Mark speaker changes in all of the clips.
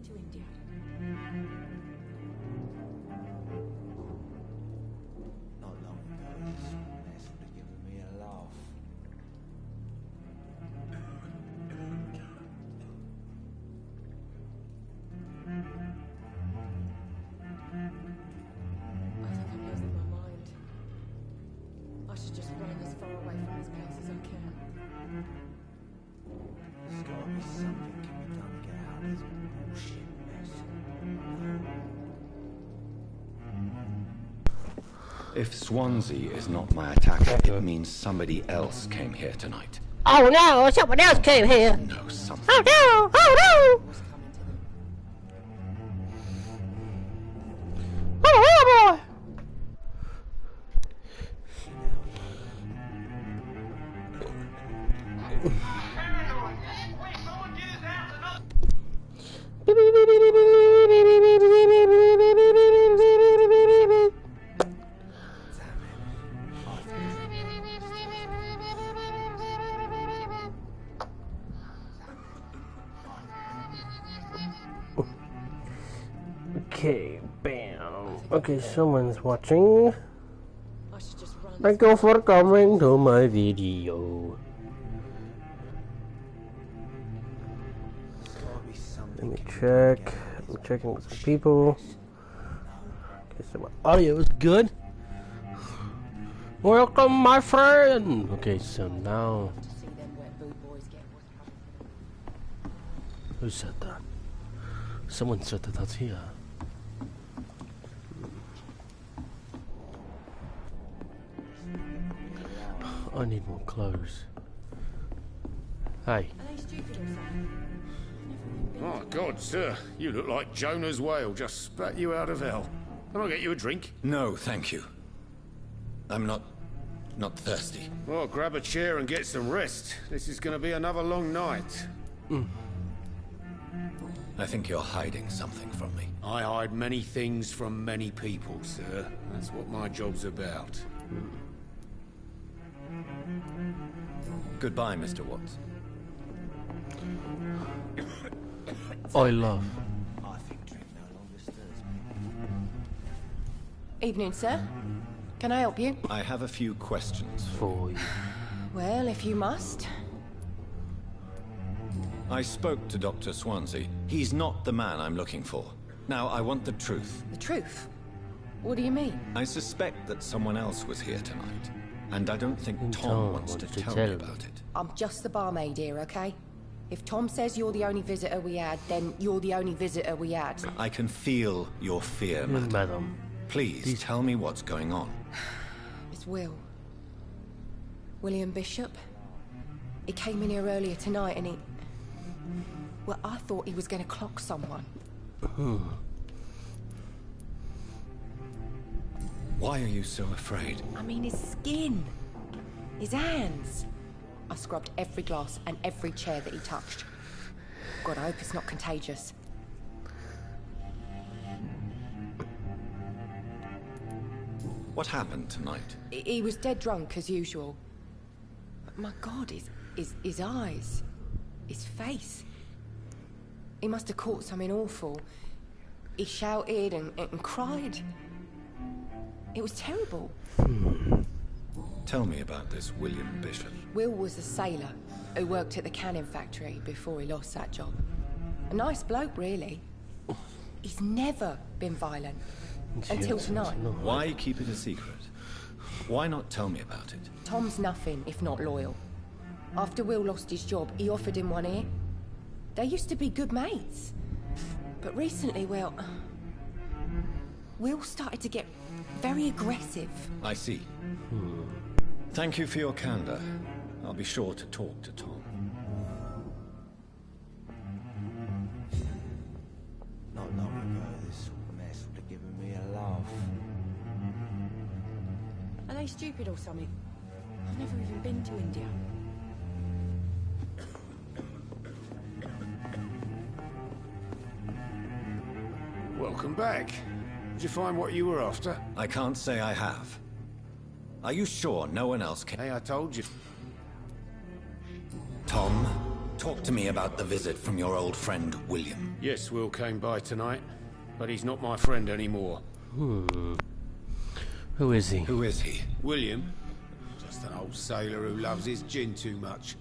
Speaker 1: been to India?
Speaker 2: Not long ago, this mess would have given me a laugh.
Speaker 1: I think I'm losing my mind. I should just run as far away from this place as I can.
Speaker 2: There's gotta be something can be done to get out of this bullshit mess.
Speaker 3: If Swansea is not my attacker, it means somebody else came here tonight.
Speaker 4: Oh no, someone else came here.
Speaker 3: No, something.
Speaker 4: Oh no, oh no. Oh boy. Okay, bam. Okay, someone's watching.
Speaker 1: I should just run.
Speaker 4: Thank you for coming to my video. Let me check. I'm checking with some people. Okay, so my audio is good. Welcome, my friend. Okay, so now.
Speaker 1: To see them wet boot boys get what's happening.
Speaker 4: Who said that? Someone said that that's here. I need more clothes. Hey.
Speaker 1: Are they stupid or something?
Speaker 5: Oh, God, sir. You look like Jonah's whale just spat you out of hell. Can I get you a drink?
Speaker 3: No, thank you. I'm not thirsty.
Speaker 5: Well, grab a chair and get some rest. This is going to be another long night.
Speaker 3: I think you're hiding something from me.
Speaker 5: I hide many things from many people, sir. That's what my job's about.
Speaker 3: Goodbye, Mr. Watts.
Speaker 4: I love.
Speaker 2: I think drink no longer stirs me.
Speaker 1: Evening, sir. Can I help you?
Speaker 3: I have a few questions.
Speaker 4: For you.
Speaker 1: Well, if you must.
Speaker 3: I spoke to Dr. Swansea. He's not the man I'm looking for. Now, I want the truth.
Speaker 1: The truth? What do you mean?
Speaker 3: I suspect that someone else was here tonight. And I don't think Tom
Speaker 4: Tom
Speaker 3: wants to
Speaker 4: wants to
Speaker 3: tell
Speaker 4: tell
Speaker 3: me
Speaker 4: me.
Speaker 3: about it.
Speaker 1: I'm just the barmaid here, okay? If Tom says you're the only visitor we had, then you're the only visitor we had.
Speaker 3: I can feel your fear, madam.
Speaker 4: Madam.
Speaker 3: Please tell me what's going on.
Speaker 1: It's Will. William Bishop. He came in here earlier tonight and he... Well, I thought he was going to clock someone.
Speaker 3: Why are you so afraid?
Speaker 1: I mean, his skin. His hands. I scrubbed every glass and every chair that he touched. God, I hope it's not contagious.
Speaker 3: What happened tonight?
Speaker 1: He was dead drunk, as usual. But my God, his eyes. His face. He must have caught something awful. He shouted and cried. It was terrible.
Speaker 3: Tell me about this William Bishop.
Speaker 1: Will was a sailor who worked at the canning factory before he lost that job. A nice bloke, really. He's never been violent. Until tonight.
Speaker 3: Why keep it a secret? Why not tell me about it?
Speaker 1: Tom's nothing if not loyal. After Will lost his job, he offered him one ear. They used to be good mates. But recently, well... Will started to get very aggressive.
Speaker 3: I see. Thank you for your candor. I'll be sure to talk to Tom.
Speaker 2: Not long ago, this mess would have given me a laugh.
Speaker 1: Are they stupid or something? I've never even been to India.
Speaker 5: Welcome back. Did you find what you were after?
Speaker 3: I can't say I have. Are you sure no one else came?
Speaker 5: Hey, I told you.
Speaker 3: Tom, Talk to me about the visit from your old friend, William.
Speaker 5: Yes, Will came by tonight, but he's not my friend anymore.
Speaker 4: Who is he?
Speaker 3: Who is he?
Speaker 5: William? Just an old sailor who loves his gin too much.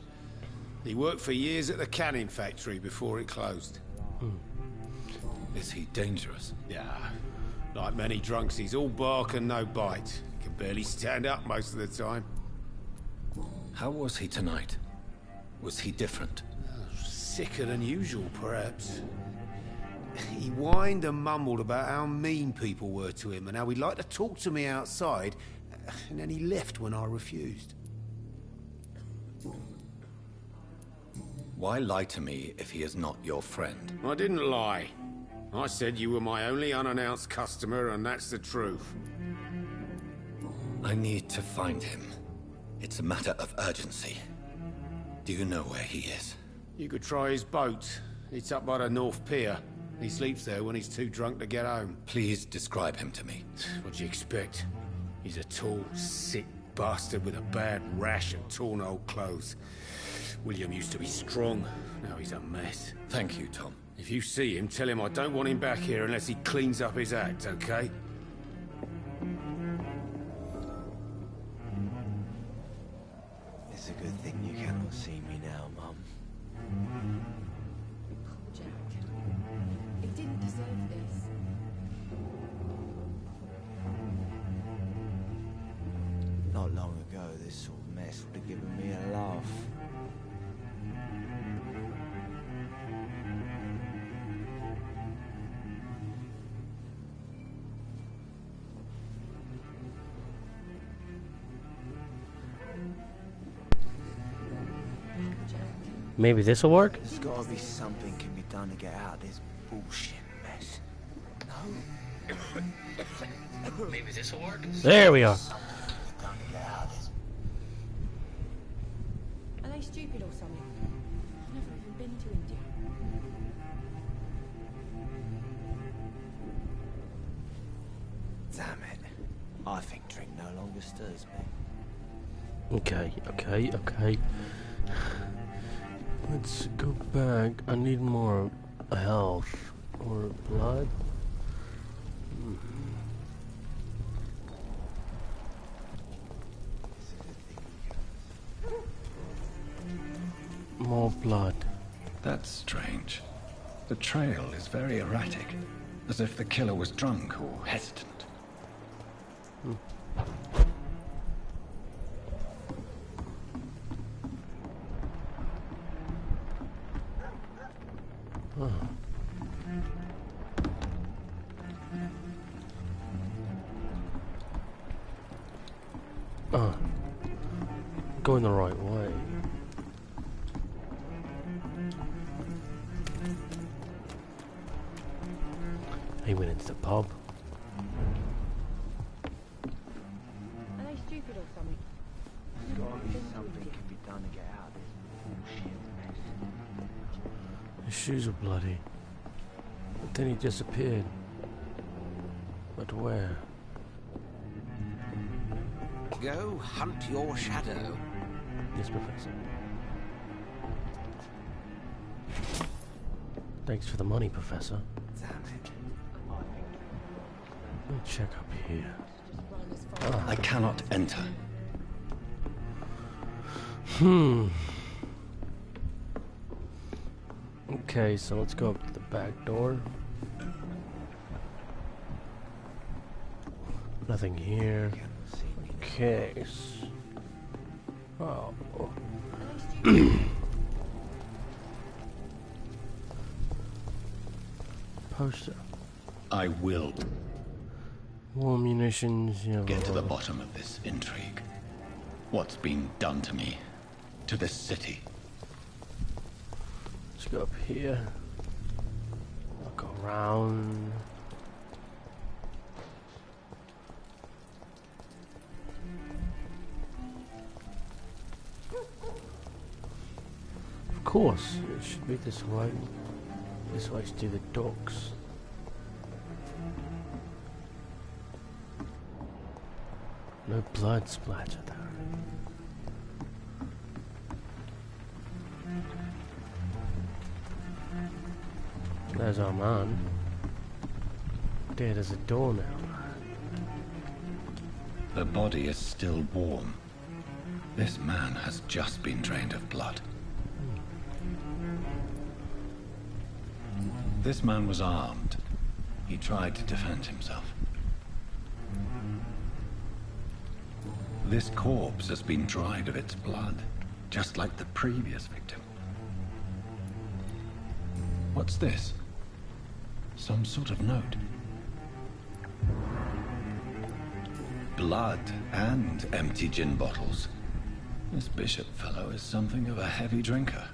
Speaker 5: He worked for years at the canning factory before it closed.
Speaker 3: Is he dangerous?
Speaker 5: Yeah. Like many drunks, he's all bark and no bite. Can barely stand up most of the time.
Speaker 3: How was he tonight? Was he different?
Speaker 5: Sicker than usual, perhaps. He whined and mumbled about how mean people were to him and how he'd like to talk to me outside, and then he left when I refused.
Speaker 3: Why lie to me if he is not your friend?
Speaker 5: I didn't lie. I said you were my only unannounced customer, and that's the truth.
Speaker 3: I need to find him. It's a matter of urgency. Do you know where he is?
Speaker 5: You could try his boat. It's up by the North Pier. He sleeps there when he's too drunk to get home.
Speaker 3: Please describe him to me.
Speaker 5: What do you expect? He's a tall, sick bastard with a bad rash and torn old clothes. William used to be strong. Now he's a mess.
Speaker 3: Thank you, Tom.
Speaker 5: If you see him, tell him I don't want him back here unless he cleans up his act, okay?
Speaker 2: It's a good thing you cannot see me now, Mum.
Speaker 1: Poor Jack. He didn't deserve this.
Speaker 2: Not long ago, this sort of mess would have given me a laugh.
Speaker 4: Maybe this will work?
Speaker 2: There's gotta be something can be done to get out of this bullshit mess. No?
Speaker 6: Maybe this will work.
Speaker 4: There we are.
Speaker 2: Done to get out of this.
Speaker 1: Are they stupid or something? I've never even been to India.
Speaker 2: Damn it. I think drink no longer stirs me.
Speaker 4: Okay. Let's go back. I need more health or blood. More blood.
Speaker 3: That's strange. The trail is very erratic, as if the killer was drunk or hesitant.
Speaker 4: Going the right way. He went into the pub.
Speaker 1: Are they stupid or something?
Speaker 2: There's gotta be something can be done to get out of this bullshit mess.
Speaker 4: His shoes are bloody. But then he disappeared. But where?
Speaker 6: Go hunt your shadow.
Speaker 4: Yes, Professor. Thanks for the money, Professor.
Speaker 2: Damn it.
Speaker 4: Let me check up here.
Speaker 3: I cannot enter.
Speaker 4: Okay, so let's go up to the back door. Nothing here. Case. Oh. Poster.
Speaker 3: I will
Speaker 4: More munitions. Yeah.
Speaker 3: get to the bottom of this intrigue. What's been done to me? To this city?
Speaker 4: Let's go up here. Look around. Of course, it should be this way. This way's to the docks. No blood splatter there. There's our man. Dead as a doornail.
Speaker 3: The body is still warm. This man has just been drained of blood. This man was armed. He tried to defend himself. This corpse has been dried of its blood, just like the previous victim. What's this? Some sort of note. Blood and empty gin bottles. This bishop fellow is something of a heavy drinker.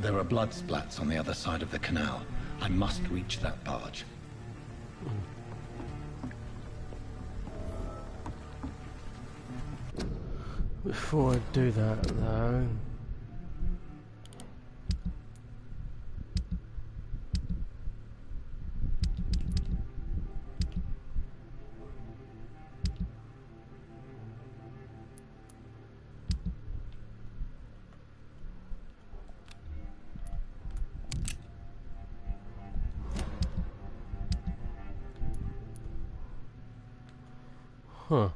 Speaker 3: There are blood splats on the other side of the canal. I must reach that barge.
Speaker 4: Before I do that, though... Huh.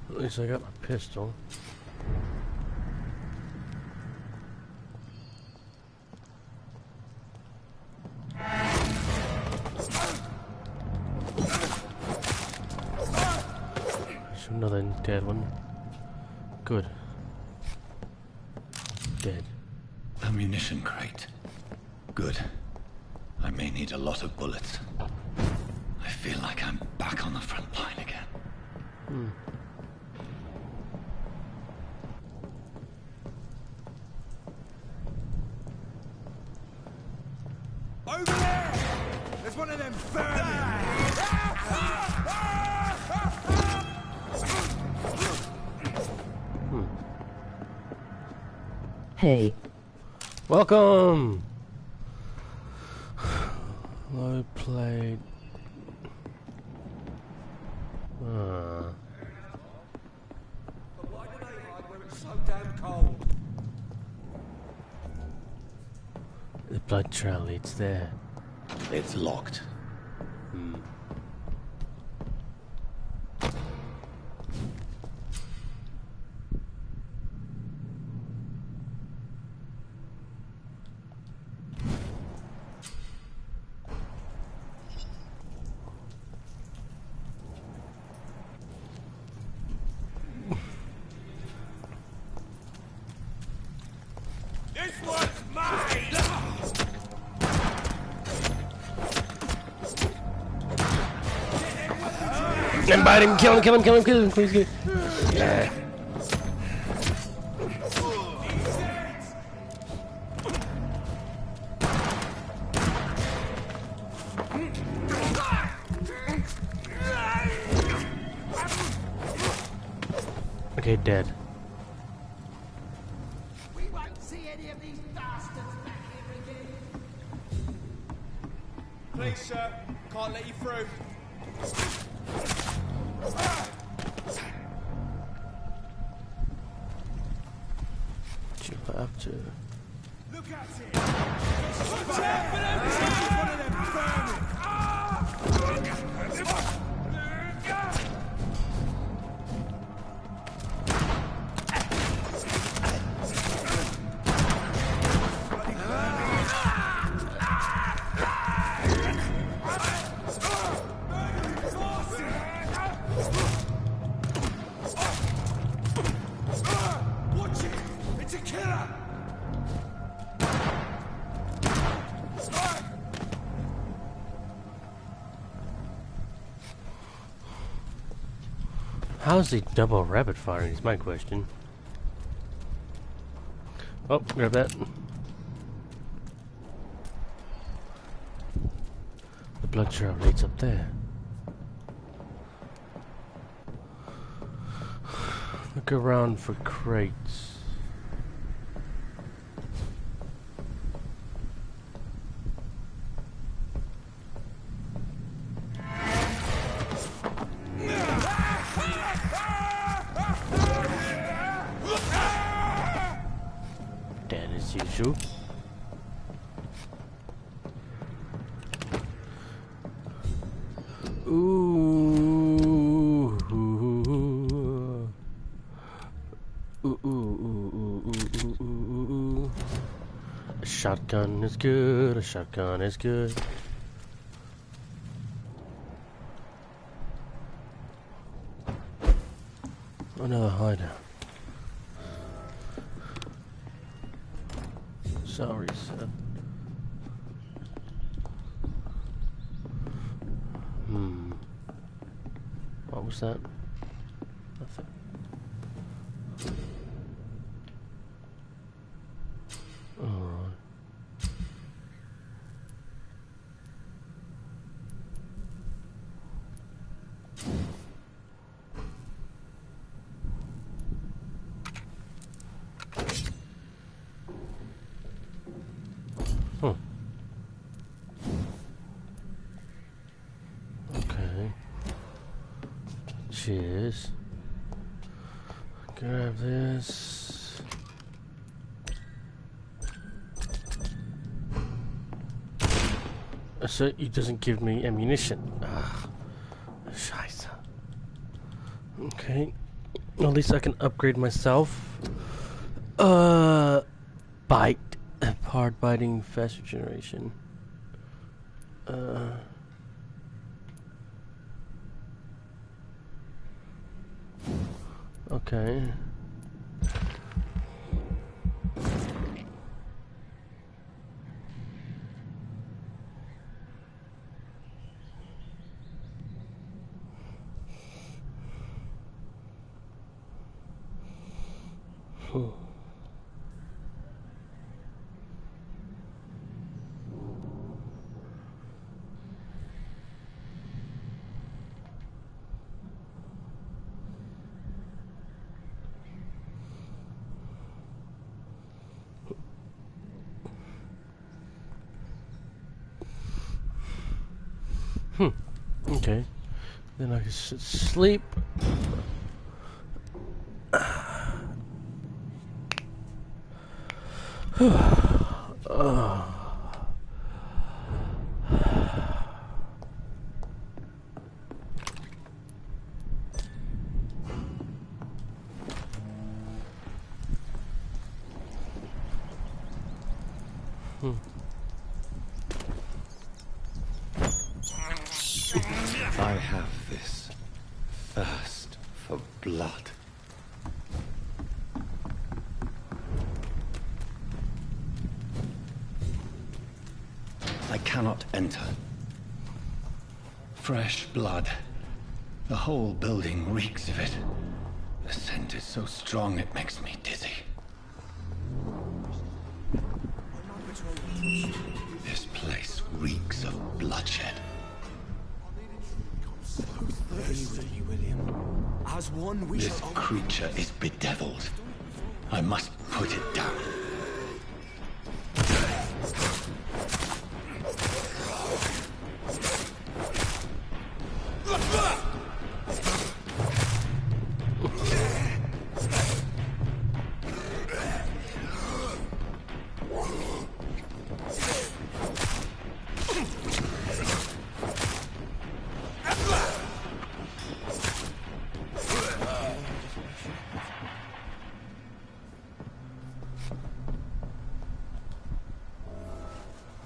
Speaker 4: At least I got my pistol. There's another dead one. Good. Dead.
Speaker 3: Ammunition crate. Good. I may need a lot of bullets. I feel like I'm back on the front line again.
Speaker 2: Over there! There's one of them vermin!
Speaker 7: Hey.
Speaker 4: Welcome! Low plate.
Speaker 2: But why do they hide when it's so damn cold?
Speaker 4: The blood trail leads there.
Speaker 3: It's locked.
Speaker 2: This one's mine!
Speaker 4: And bite him, kill him, kill him, kill him, kill him, please. Yeah. Okay, dead.
Speaker 2: We won't see any of these bastards back here again. Please, sir. Can't let you through.
Speaker 4: Jump up to.
Speaker 2: Look at it! Watch out for them! One of them vermin! Watch it! It's a killer!
Speaker 4: How's he double rapid firing is my question. Oh, grab that. The blood trail leads up there. Look around for crates. again as usual. Ooh. Ooh. A shotgun is good. A shotgun is good. Another hideout. Sorry, sir. What was that? Nothing. Alright. Okay. Cheers. Grab this. So it doesn't give me ammunition. Ah, scheiße. Okay. At least I can upgrade myself. Bite. Hard biting, faster generation. Okay. Okay. Then I can sleep.
Speaker 3: I have this thirst for blood. I cannot enter. Fresh blood. The whole building reeks of it. The scent is so strong it makes me dizzy. This place reeks of bloodshed.
Speaker 2: As one we
Speaker 3: This creature is bedeviled. I must put it down.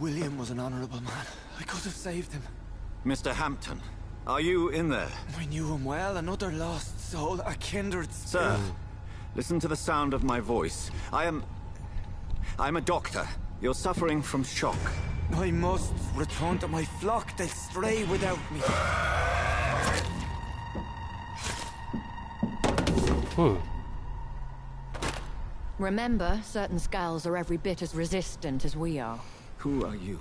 Speaker 2: William was an honorable man. I could have saved him.
Speaker 7: Mr. Hampton, are you in there?
Speaker 2: I knew him well, another lost soul, a kindred
Speaker 7: Sir, listen to the sound of my voice. I'm a doctor. You're suffering from shock.
Speaker 2: I must return to my flock. They'll stray without me.
Speaker 8: Remember, certain skulls are every bit as resistant as we are.
Speaker 7: Who are you?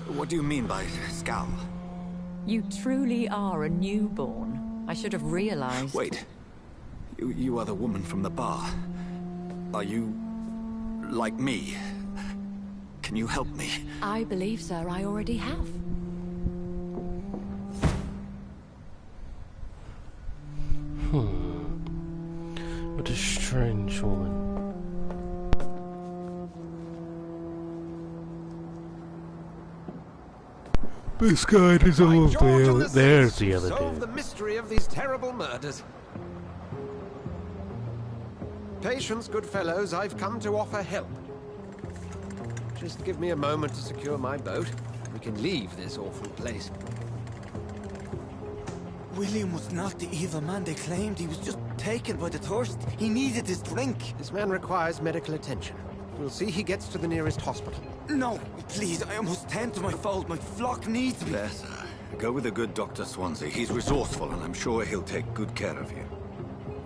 Speaker 7: What do you mean by Scal?
Speaker 8: You truly are a newborn. I should have realized.
Speaker 7: Wait. You are the woman from the bar. Are you like me? Can you help me?
Speaker 8: I believe, sir, I already have.
Speaker 4: What a strange woman. This guy is
Speaker 6: By
Speaker 4: over
Speaker 6: George and
Speaker 4: there.
Speaker 6: the
Speaker 4: There's
Speaker 6: saints,
Speaker 4: the other
Speaker 6: solve
Speaker 4: dude.
Speaker 6: the mystery of these terrible murders. Patience, good fellows, I've come to offer help. Just give me a moment to secure my boat. We can leave this awful place.
Speaker 9: William was not the evil man they claimed. He was just taken by the thirst. He needed his drink.
Speaker 6: This man requires medical attention. We'll see he gets to the nearest hospital.
Speaker 9: No, please, I must tend to my fold. My flock needs me.
Speaker 7: There, sir. Go with the good Dr. Swansea. He's resourceful, and I'm sure he'll take good care of you.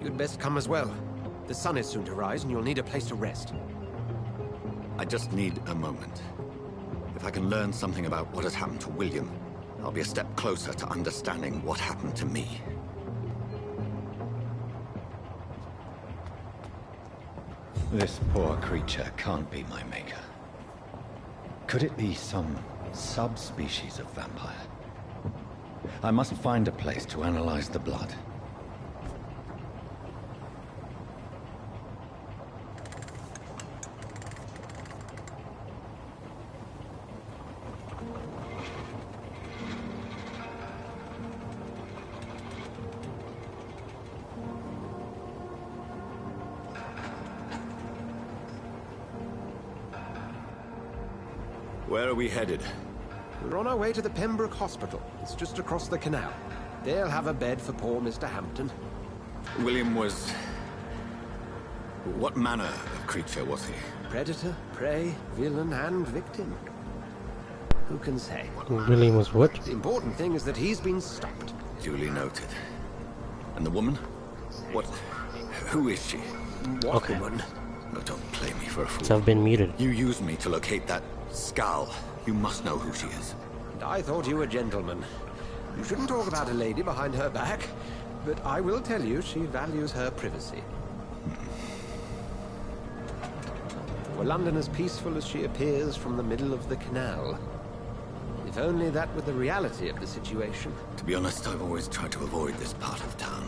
Speaker 6: You'd best come as well. The sun is soon to rise, and you'll need a place to rest.
Speaker 7: I just need a moment. If I can learn something about what has happened to William, I'll be a step closer to understanding what happened to me.
Speaker 3: This poor creature can't be my maker. Could it be some subspecies of vampire? I must find a place to analyze the blood.
Speaker 7: Where are we headed?
Speaker 6: We're on our way to the Pembroke Hospital. It's just across the canal. They'll have a bed for poor Mr. Hampton.
Speaker 7: William was... What manner of creature was he?
Speaker 6: Predator, prey, villain, and victim. Who can say?
Speaker 4: William was what?
Speaker 6: The important thing is that he's been stopped.
Speaker 7: Duly noted. And the woman? What... Who is she?
Speaker 6: What
Speaker 4: Okay.
Speaker 6: woman?
Speaker 7: No, don't play me for a fool.
Speaker 4: So I've been muted.
Speaker 7: You used me to locate that skull. You must know who she is.
Speaker 6: And I thought you a gentleman. You shouldn't talk about a lady behind her back, but I will tell you she values her privacy. Were London as peaceful as she appears from the middle of the canal? If only that were the reality of the situation.
Speaker 7: To be honest, I've always tried to avoid this part of town.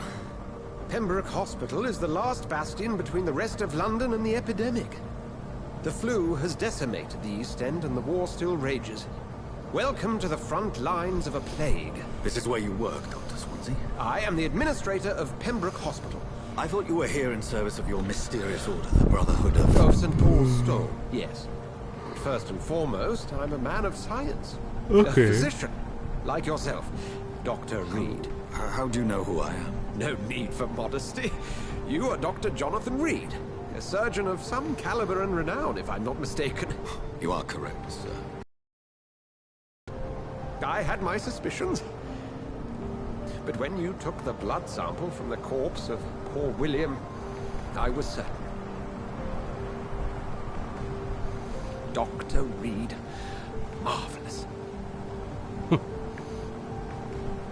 Speaker 6: Pembroke Hospital is the last bastion between the rest of London and the epidemic. The flu has decimated the East End and the war still rages. Welcome to the front lines of a plague.
Speaker 7: This is where you work, Dr. Swansea?
Speaker 6: I am the administrator of Pembroke Hospital.
Speaker 7: I thought you were here in service of your mysterious order, the Brotherhood of...
Speaker 6: Of St. Paul's Stone, yes. But first and foremost, I'm a man of science. A
Speaker 4: Okay.
Speaker 6: physician, like yourself, Dr. Reed.
Speaker 7: How do you know who I am?
Speaker 6: No need for modesty. You are Dr. Jonathan Reed, a surgeon of some caliber and renown, if I'm not mistaken.
Speaker 7: You are correct, sir.
Speaker 6: I had my suspicions. But when you took the blood sample from the corpse of poor William, I was certain. Dr. Reed. Marvelous.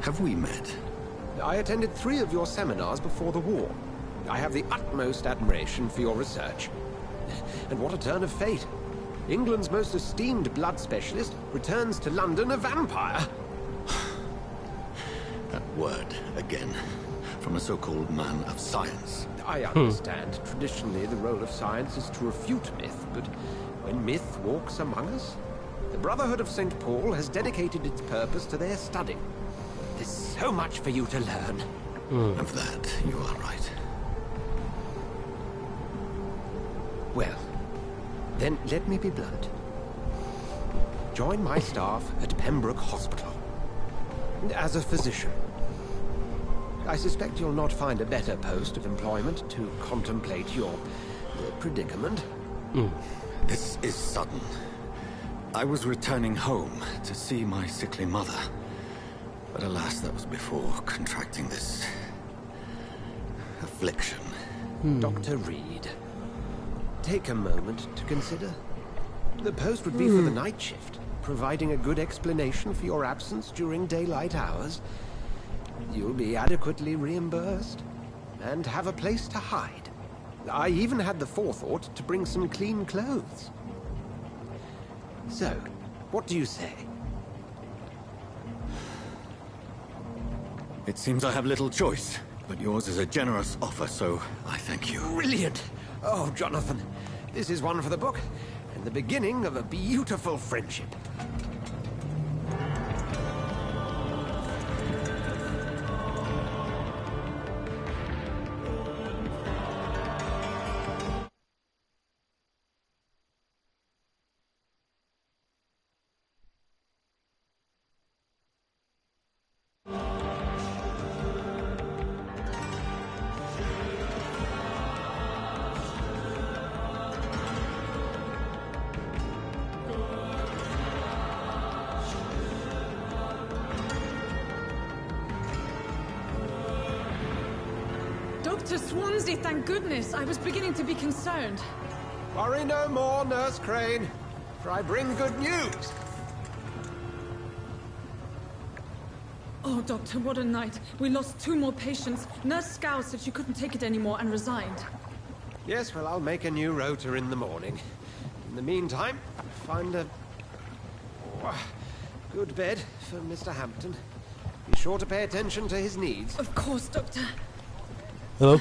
Speaker 7: Have we met?
Speaker 6: I attended 3 of your seminars before the war. I have the utmost admiration for your research. And what a turn of fate. England's most esteemed blood specialist returns to London a vampire.
Speaker 7: That word, again. From a so-called man of science.
Speaker 6: I understand. Traditionally, the role of science is to refute myth, but when myth walks among us, the Brotherhood of St. Paul has dedicated its purpose to their study. There's so much for you to learn.
Speaker 7: Of that, you are right.
Speaker 6: Well, then let me be blunt. Join my staff at Pembroke Hospital. As a physician. I suspect you'll not find a better post of employment to contemplate your predicament.
Speaker 7: This is sudden. I was returning home to see my sickly mother. But alas, that was before contracting this... affliction.
Speaker 6: Dr. Reed, take a moment to consider. The post would be for the night shift, providing a good explanation for your absence during daylight hours. You'll be adequately reimbursed, and have a place to hide. I even had the forethought to bring some clean clothes. So, what do you say?
Speaker 7: It seems I have little choice, but yours is a generous offer, so I thank you.
Speaker 6: Brilliant! Oh, Jonathan, this is one for the book, and the beginning of a beautiful friendship.
Speaker 10: Dr. Swansea, thank goodness. I was beginning to be concerned.
Speaker 6: Worry no more, Nurse Crane, for I bring good news.
Speaker 10: Oh, Doctor, what a night. We lost 2 more patients. Nurse Scow said she couldn't take it anymore and resigned.
Speaker 6: Yes, well, I'll make a new rota in the morning. In the meantime, find a good bed for Mr. Hampton. Be sure to pay attention to his needs.
Speaker 10: Of course, Doctor.
Speaker 4: Hello?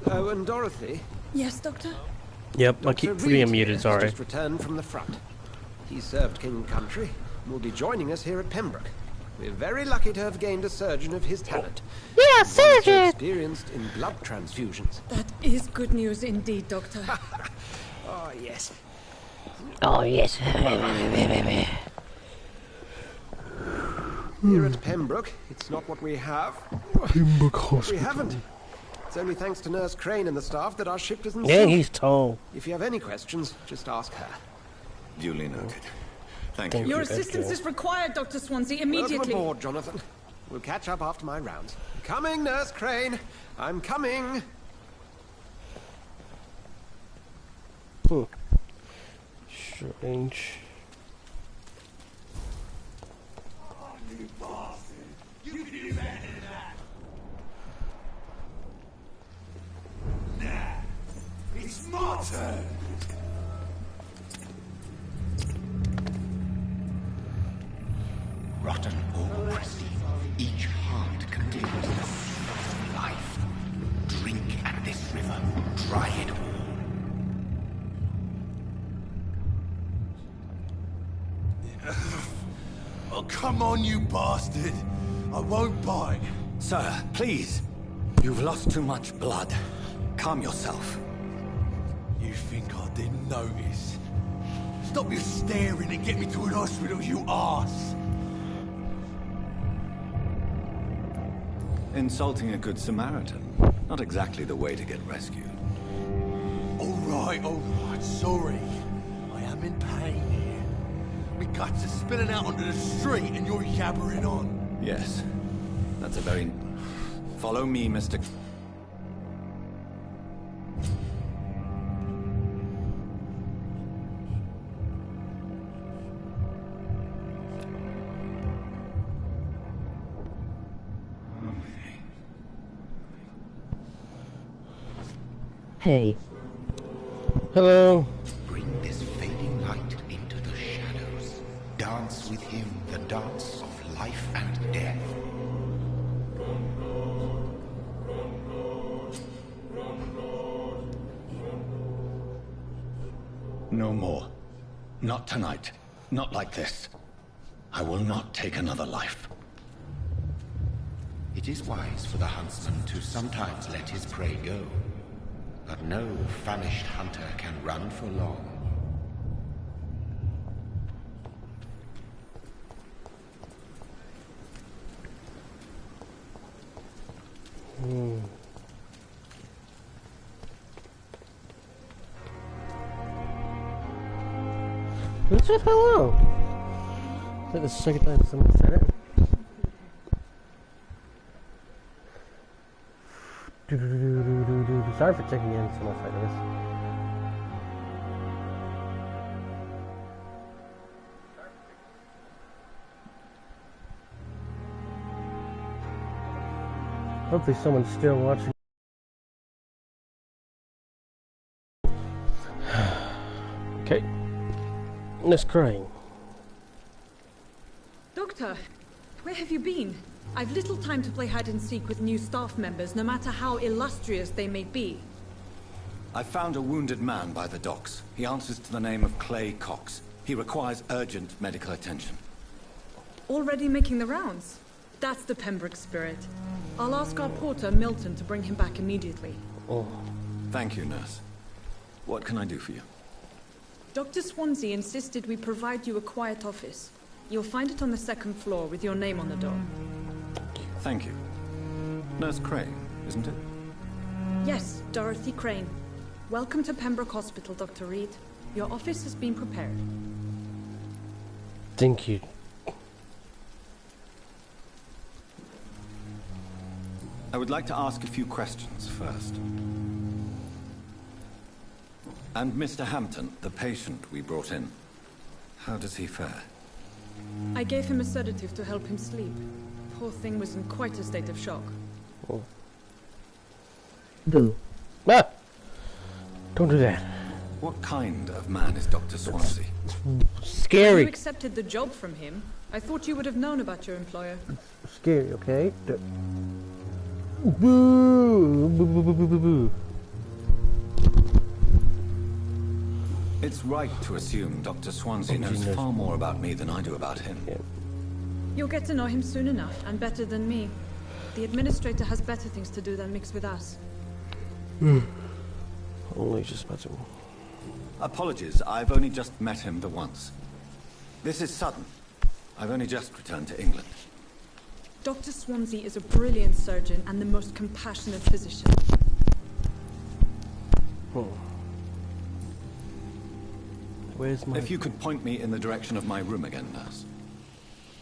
Speaker 6: Oh, and Dorothy.
Speaker 10: Yes, Doctor?
Speaker 4: Yep,
Speaker 6: Dr.
Speaker 4: I keep
Speaker 6: Reed
Speaker 4: forgetting I'm muted,
Speaker 6: has
Speaker 4: sorry.
Speaker 6: just returned from the front. He served King Country and will be joining us here at Pembroke. We're very lucky to have gained a surgeon of his talent.
Speaker 4: Yeah,
Speaker 6: surgeon! Experienced in blood transfusions.
Speaker 10: That is good news indeed, Doctor.
Speaker 6: Oh, yes.
Speaker 4: Oh, yes.
Speaker 6: Here at Pembroke, it's not what we have.
Speaker 4: Pembroke
Speaker 6: What we
Speaker 4: Hospital.
Speaker 6: haven't. It's only thanks to Nurse Crane and the staff that our ship doesn't
Speaker 4: Yeah,
Speaker 6: sink.
Speaker 4: he's tall.
Speaker 6: If you have any questions, just ask her.
Speaker 7: Duly noted. Thank
Speaker 4: Thank
Speaker 7: you.
Speaker 10: Your
Speaker 4: you,
Speaker 10: assistance
Speaker 4: Edgar.
Speaker 10: is required, Dr. Swansea,
Speaker 6: Welcome
Speaker 10: immediately.
Speaker 6: aboard, Jonathan. We'll catch up after my rounds. Coming, Nurse Crane. I'm coming.
Speaker 4: Strange.
Speaker 2: You can do better than that. Nah, it's my turn.
Speaker 11: Rotten or pristine, each heart contains the seed of life. Drink at this river, dry it all.
Speaker 2: Oh, come on, you bastard. I won't bite.
Speaker 7: Sir, please. You've lost too much blood. Calm yourself.
Speaker 2: You think I didn't notice? Stop your staring and get me to an hospital, you arse.
Speaker 3: Insulting a good Samaritan. Not exactly the way to get rescued.
Speaker 2: All right, sorry. I am in pain here. My guts are spilling out onto the street and you're yabbering on.
Speaker 3: Yes. That's a very... Follow me, Mr.
Speaker 4: Hey. Hello.
Speaker 11: Bring this fading light into the shadows. Dance with him the dance of life and death.
Speaker 3: No more. Not tonight. Not like this. I will not take another life.
Speaker 11: It is wise for the huntsman to sometimes let his prey go. But no famished hunter can run for long.
Speaker 4: Who said hello? I think this is the second time someone said it. Sorry for checking in so much like this. Hopefully someone's still watching. Okay. Let's cry.
Speaker 10: Doctor, where have you been? I've little time to play hide and seek with new staff members, no matter how illustrious they may be.
Speaker 3: I found a wounded man by the docks. He answers to the name of Clay Cox. He requires urgent medical attention.
Speaker 10: Already making the rounds? That's the Pembroke spirit. I'll ask our porter, Milton, to bring him back immediately.
Speaker 4: Oh.
Speaker 3: Thank you, nurse. What can I do for you?
Speaker 10: Dr. Swansea insisted we provide you a quiet office. You'll find it on the 2nd floor with your name on the door.
Speaker 3: Thank you. Nurse Crane, isn't it?
Speaker 10: Yes, Dorothy Crane. Welcome to Pembroke Hospital, Dr. Reed. Your office has been prepared.
Speaker 4: Thank you.
Speaker 3: I would like to ask a few questions first. And Mr. Hampton, the patient we brought in, how does he fare?
Speaker 10: I gave him a sedative to help him sleep. Poor thing was in quite a state of shock.
Speaker 4: Oh. Ah! Don't do that.
Speaker 3: What kind of man is Dr. Swansea?
Speaker 4: Scary.
Speaker 10: You accepted the job from him. I thought you would have known about your employer.
Speaker 4: Scary, okay? Boo! Boo, boo, boo, boo, boo, boo.
Speaker 3: It's right to assume Dr. Swansea knows far more about me than I do about him.
Speaker 4: Yeah.
Speaker 10: You'll get to know him soon enough, and better than me. The administrator has better things to do than mix with us.
Speaker 4: Only just better.
Speaker 3: Apologies, I've only just met him the once. This is sudden. I've only just returned to England.
Speaker 10: Dr. Swansea is a brilliant surgeon and the most compassionate physician.
Speaker 4: Where's my...
Speaker 3: If you could point me in the direction of my room again, nurse.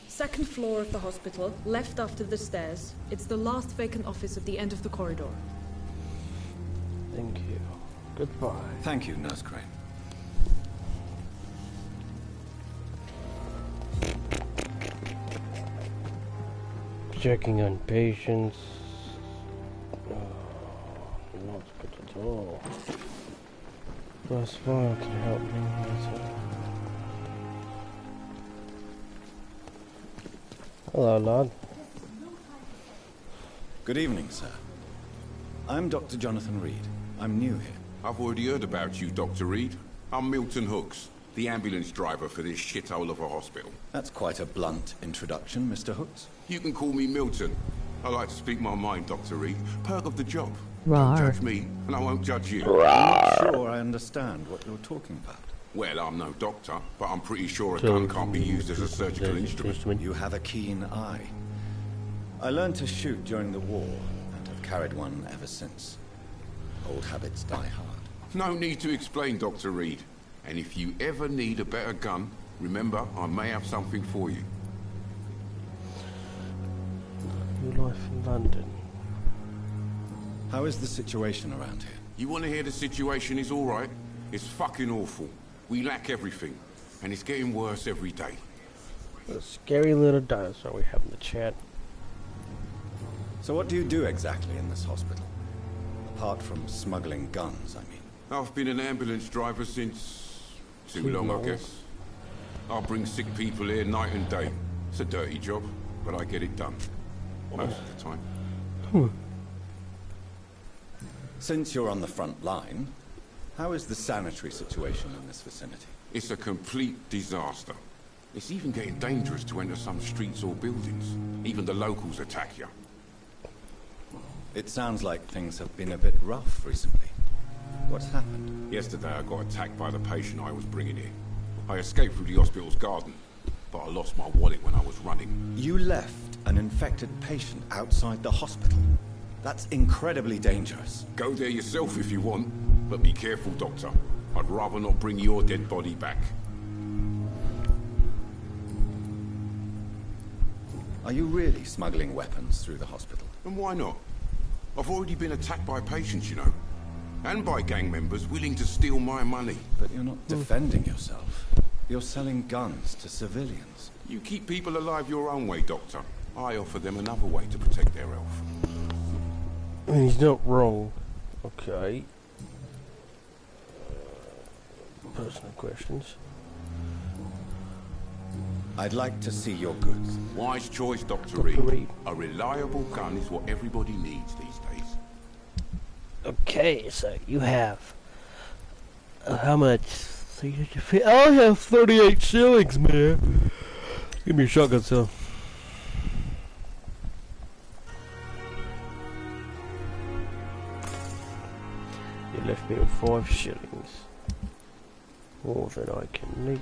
Speaker 10: Second floor of the hospital, left after the stairs. It's the last vacant office at the end of the corridor.
Speaker 4: Thank you. Goodbye.
Speaker 3: Thank you, Nurse Crane.
Speaker 4: Checking on patients. Not good at all. Plus fire can help me. Hello, lad.
Speaker 3: Good evening, sir. I'm Dr. Jonathan Reed. I'm new here.
Speaker 12: I've already heard about you, Dr. Reed. I'm Milton Hooks, the ambulance driver for this shithole of a hospital.
Speaker 3: That's quite a blunt introduction, Mr. Hooks.
Speaker 12: You can call me Milton. I like to speak my mind, Dr. Reed. Perk of the job.
Speaker 4: Rawr.
Speaker 12: Don't judge me, and I won't judge you.
Speaker 3: I'm not sure I understand what you're talking about.
Speaker 12: Well, I'm no doctor, but I'm pretty sure a gun can't be used as a surgical instrument.
Speaker 3: You have a keen eye. I learned to shoot during the war, and have carried one ever since. Old habits die hard.
Speaker 12: No need to explain, Dr. Reed. And if you ever need a better gun, remember, I may have something for you.
Speaker 4: New life in London.
Speaker 3: How is the situation around here?
Speaker 12: You want to hear the situation is all right? It's fucking awful. We lack everything, and it's getting worse every day.
Speaker 4: A scary little dinosaur we have in the chat.
Speaker 3: So what do you do exactly in this hospital? Apart from smuggling guns, I mean.
Speaker 12: I've been an ambulance driver since... too long, I guess. I bring sick people here night and day. It's a dirty job, but I get it done. Most of the time.
Speaker 3: Since you're on the front line, how is the sanitary situation in this vicinity?
Speaker 12: It's a complete disaster. It's even getting dangerous to enter some streets or buildings. Even the locals attack you.
Speaker 3: It sounds like things have been a bit rough recently. What's happened?
Speaker 12: Yesterday I got attacked by the patient I was bringing here. I escaped through the hospital's garden, but I lost my wallet when I was running.
Speaker 3: You left an infected patient outside the hospital? That's incredibly dangerous.
Speaker 12: Go there yourself if you want, but be careful, Doctor. I'd rather not bring your dead body back.
Speaker 3: Are you really smuggling weapons through the hospital?
Speaker 12: And why not? I've already been attacked by patients, you know. And by gang members willing to steal my money.
Speaker 3: But you're not defending yourself. You're selling guns to civilians.
Speaker 12: You keep people alive your own way, Doctor. I offer them another way to protect their health.
Speaker 4: I mean, he's not wrong. Okay. Personal questions.
Speaker 3: I'd like to see your goods.
Speaker 12: Wise choice, Dr. Reed. A reliable gun is what everybody needs these days.
Speaker 4: Okay, so you have... how much? I have 38 shillings, man. Give me a shotgun, sir. You left me with 5 shillings. More than I can need.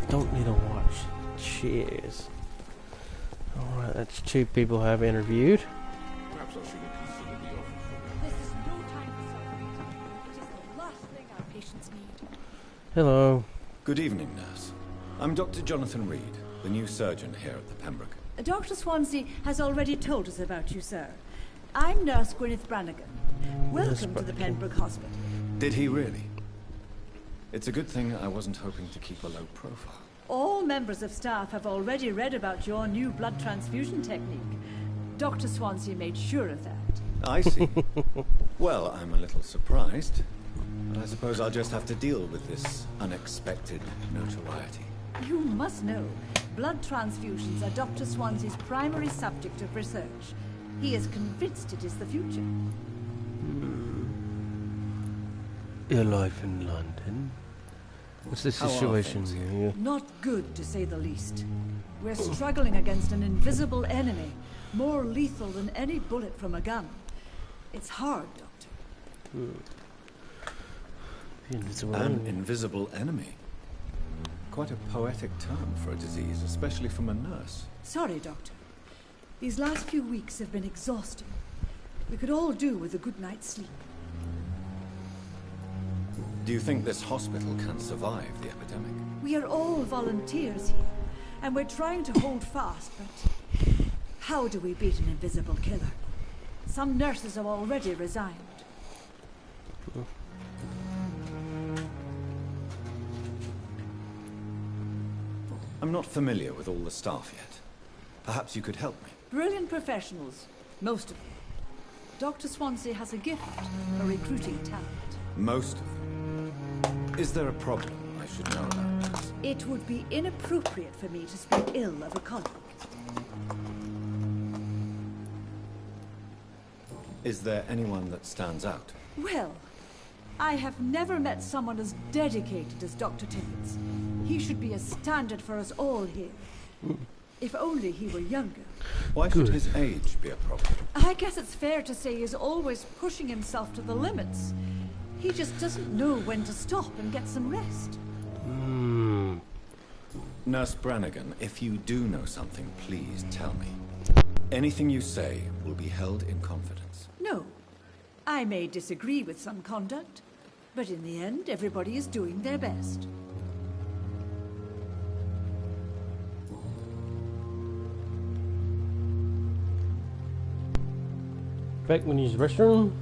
Speaker 4: Don't need a watch. Cheers. Alright, that's 2 people I've interviewed.
Speaker 12: Perhaps I shouldn't consider the offer
Speaker 13: This is no time for celebrating. It is the last thing our patients need.
Speaker 4: Hello.
Speaker 3: Good evening, nurse. I'm Dr. Jonathan Reed, the new surgeon here at the Pembroke.
Speaker 14: Dr. Swansea has already told us about you, sir. I'm Nurse Gwyneth Brannigan. Welcome to the Pembroke Hospital.
Speaker 3: Did he really? It's a good thing I wasn't hoping to keep a low profile.
Speaker 14: All members of staff have already read about your new blood transfusion technique. Dr. Swansea made sure of that.
Speaker 3: I see. Well, I'm a little surprised, but I suppose I'll just have to deal with this unexpected notoriety.
Speaker 14: You must know, blood transfusions are Dr. Swansea's primary subject of research. He is convinced it is the future.
Speaker 4: Your life in London. What's the situation here?
Speaker 14: Not good, to say the least. We're struggling against an invisible enemy, more lethal than any bullet from a gun. It's hard, Doctor.
Speaker 3: An invisible enemy? Quite a poetic term for a disease, especially from a nurse.
Speaker 14: Sorry, Doctor. These last few weeks have been exhausting. We could all do with a good night's sleep.
Speaker 3: Do you think this hospital can survive the epidemic?
Speaker 14: We are all volunteers here, and we're trying to hold fast, but how do we beat an invisible killer? Some nurses have already resigned.
Speaker 3: I'm not familiar with all the staff yet. Perhaps you could help me.
Speaker 14: Brilliant professionals, most of them. Dr. Swansea has a gift for recruiting talent.
Speaker 3: Most of them. Is there a problem I should know about?
Speaker 14: It would be inappropriate for me to speak ill of a colleague.
Speaker 3: Is there anyone that stands out?
Speaker 14: Well, I have never met someone as dedicated as Dr. Timmins. He should be a standard for us all here. If only he were younger.
Speaker 3: Why should his age be a problem?
Speaker 14: I guess it's fair to say he's always pushing himself to the limits. He just doesn't know when to stop and get some rest.
Speaker 3: Nurse Brannigan, if you do know something, please tell me. Anything you say will be held in confidence.
Speaker 14: No. I may disagree with some conduct, but in the end, everybody is doing their best.
Speaker 4: Back when he's restroom.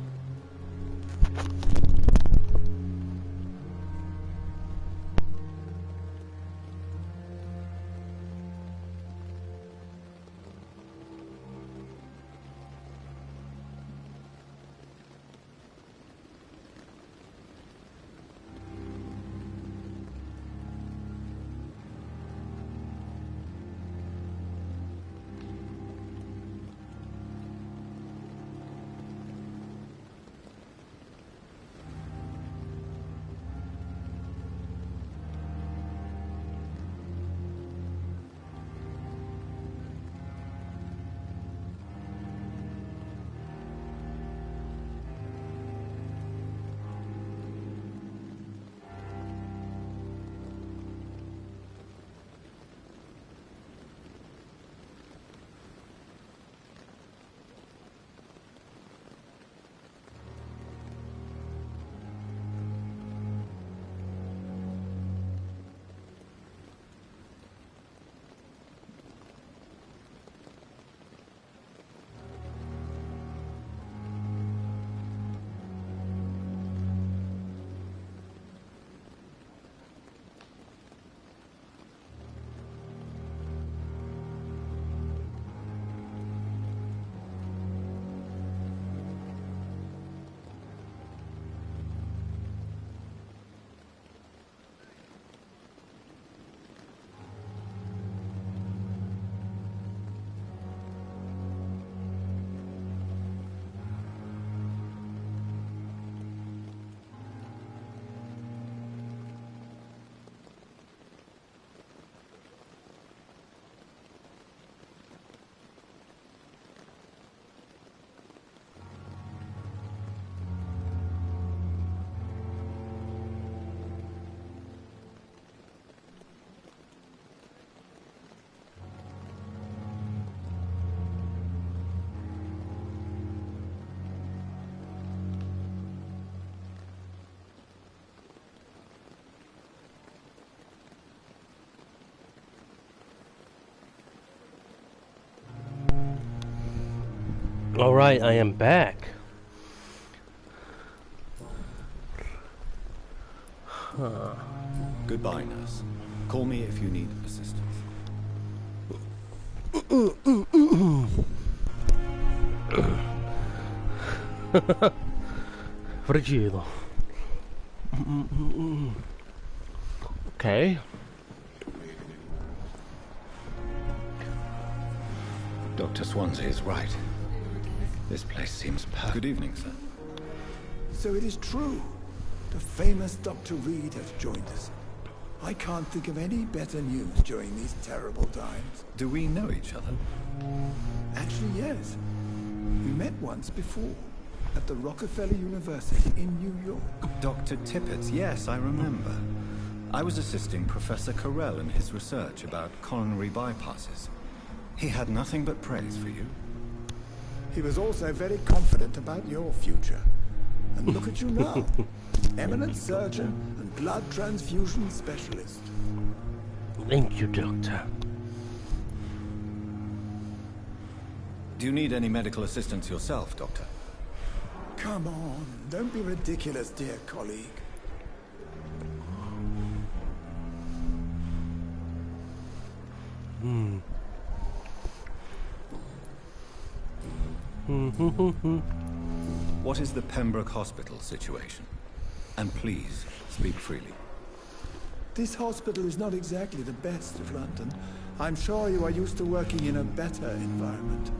Speaker 4: Alright, I am back. Huh.
Speaker 3: Goodbye, nurse. Call me if you need assistance.
Speaker 4: Frigido. Okay.
Speaker 3: Dr. Swansea is right. This place seems perfect. Good evening, sir.
Speaker 15: So it is true. The famous Dr. Reed has joined us. I can't think of any better news during these terrible times.
Speaker 3: Do we know each other?
Speaker 15: Actually, yes. We met once before, at the Rockefeller University in New York.
Speaker 3: Dr. Tippett, yes, I remember. I was assisting Professor Carell in his research about coronary bypasses. He had nothing but praise for you.
Speaker 15: He was also very confident about your future. And look at you now. Eminent surgeon and blood transfusion specialist.
Speaker 4: Thank you, Doctor.
Speaker 3: Do you need any medical assistance yourself, Doctor?
Speaker 15: Come on, don't be ridiculous, dear colleague.
Speaker 3: What is the Pembroke Hospital situation? And please, speak freely.
Speaker 15: This hospital is not exactly the best of London. I'm sure you are used to working in a better environment.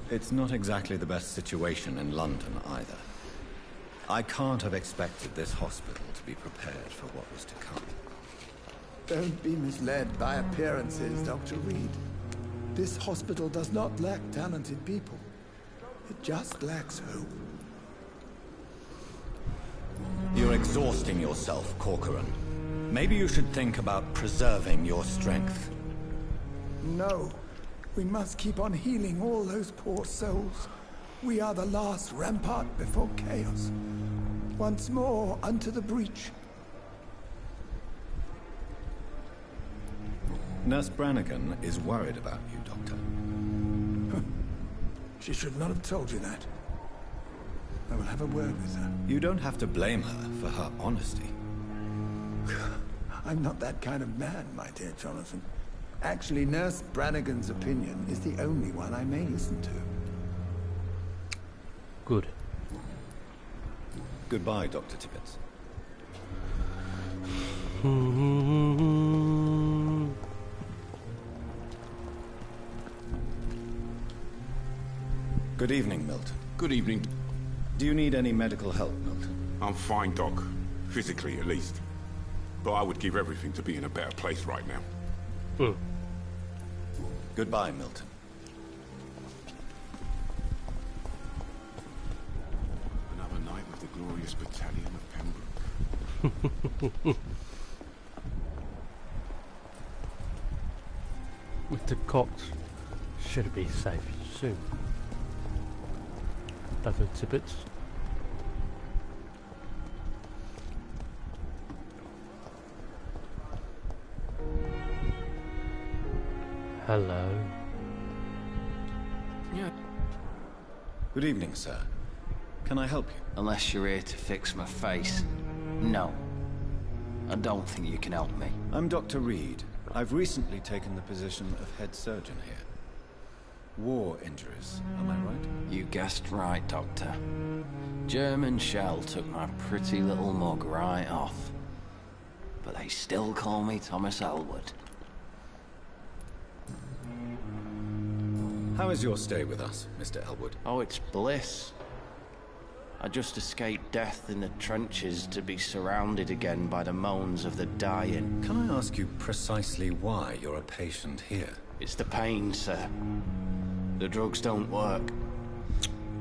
Speaker 3: It's not exactly the best situation in London either. I can't have expected this hospital to be prepared for what was to come.
Speaker 15: Don't be misled by appearances, Dr. Reed. This hospital does not lack talented people. It just lacks hope.
Speaker 3: You're exhausting yourself, Corcoran. Maybe you should think about preserving your strength.
Speaker 15: No. We must keep on healing all those poor souls. We are the last rampart before chaos. Once more, unto the breach.
Speaker 3: Nurse Brannigan is worried about you, Doctor.
Speaker 15: She should not have told you that. I will have a word with her.
Speaker 3: You don't have to blame her for her honesty.
Speaker 15: I'm not that kind of man, my dear Jonathan. Actually, Nurse Brannigan's opinion is the only one I may listen to.
Speaker 4: Good.
Speaker 3: Goodbye, Dr. Tippett. Good evening, Milton.
Speaker 12: Good evening.
Speaker 3: Do you need any medical help, Milton?
Speaker 12: I'm fine, Doc. Physically, at least. But I would give everything to be in a better place right now.
Speaker 3: Goodbye, Milton.
Speaker 12: Another night with the glorious battalion of Pembroke.
Speaker 4: With the Cox should be safe soon. Dr. Tippett. Hello.
Speaker 16: Yeah.
Speaker 3: Good evening, sir. Can I help you?
Speaker 16: Unless you're here to fix my face. No. I don't think you can help me.
Speaker 3: I'm Dr. Reed. I've recently taken the position of head surgeon here. War injuries, am I right?
Speaker 16: You guessed right, Doctor. German shell took my pretty little mug right off. But they still call me Thomas Elwood.
Speaker 3: How is your stay with us, Mr. Elwood?
Speaker 16: Oh, it's bliss. I just escaped death in the trenches to be surrounded again by the moans of the dying.
Speaker 3: Can I ask you precisely why you're a patient here?
Speaker 16: It's the pain, sir. The drugs don't work.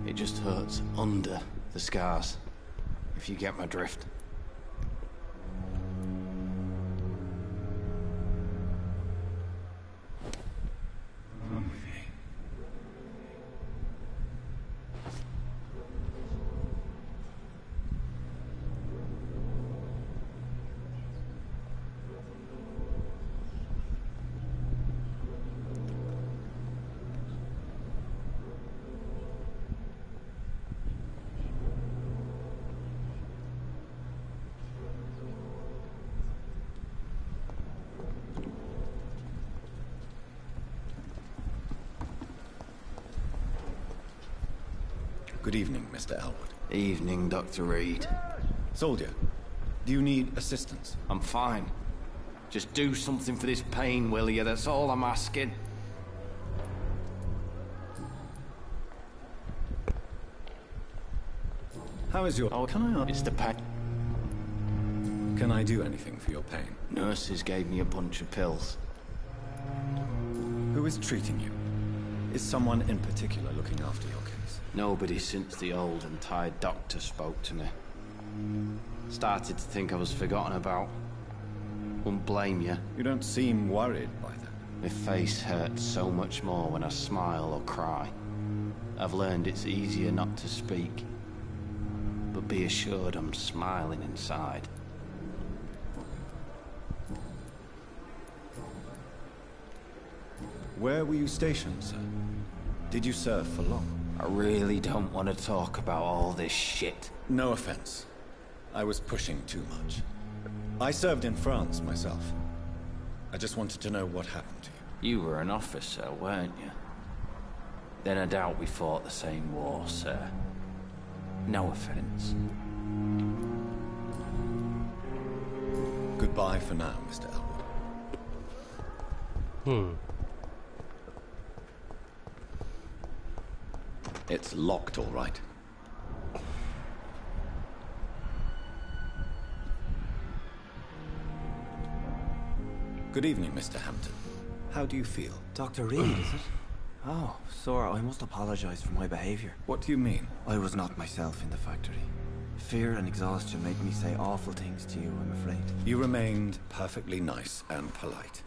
Speaker 16: It just hurts under the scars, if you get my drift.
Speaker 3: Good evening, Mr. Elwood.
Speaker 16: Evening, Dr. Reed.
Speaker 3: Soldier, do you need assistance?
Speaker 16: I'm fine. Just do something for this pain, will you? That's all I'm asking.
Speaker 3: How is your...
Speaker 16: Oh, can I... It's the pain.
Speaker 3: Can I do anything for your pain?
Speaker 16: Nurses gave me a bunch of pills.
Speaker 3: Who is treating you? Is someone in particular looking after your case?
Speaker 16: Nobody since the old and tired doctor spoke to me. Started to think I was forgotten about. Wouldn't blame you.
Speaker 3: You don't seem worried by that.
Speaker 16: My face hurts so much more when I smile or cry. I've learned it's easier not to speak. But be assured I'm smiling inside.
Speaker 3: Where were you stationed, sir? Did you serve for long?
Speaker 16: I really don't want to talk about all this shit.
Speaker 3: No offense. I was pushing too much. I served in France myself. I just wanted to know what happened to you.
Speaker 16: You were an officer, weren't you? Then I doubt we fought the same war, sir. No offense.
Speaker 3: Goodbye for now, Mr. Elwood. It's locked, all right. Good evening, Mr. Hampton. How do you feel?
Speaker 17: Dr. Reed, is it? Oh, sir, I must apologize for my behavior.
Speaker 3: What do you mean?
Speaker 17: I was not myself in the factory. Fear and exhaustion made me say awful things to you, I'm afraid.
Speaker 3: You remained perfectly nice and polite.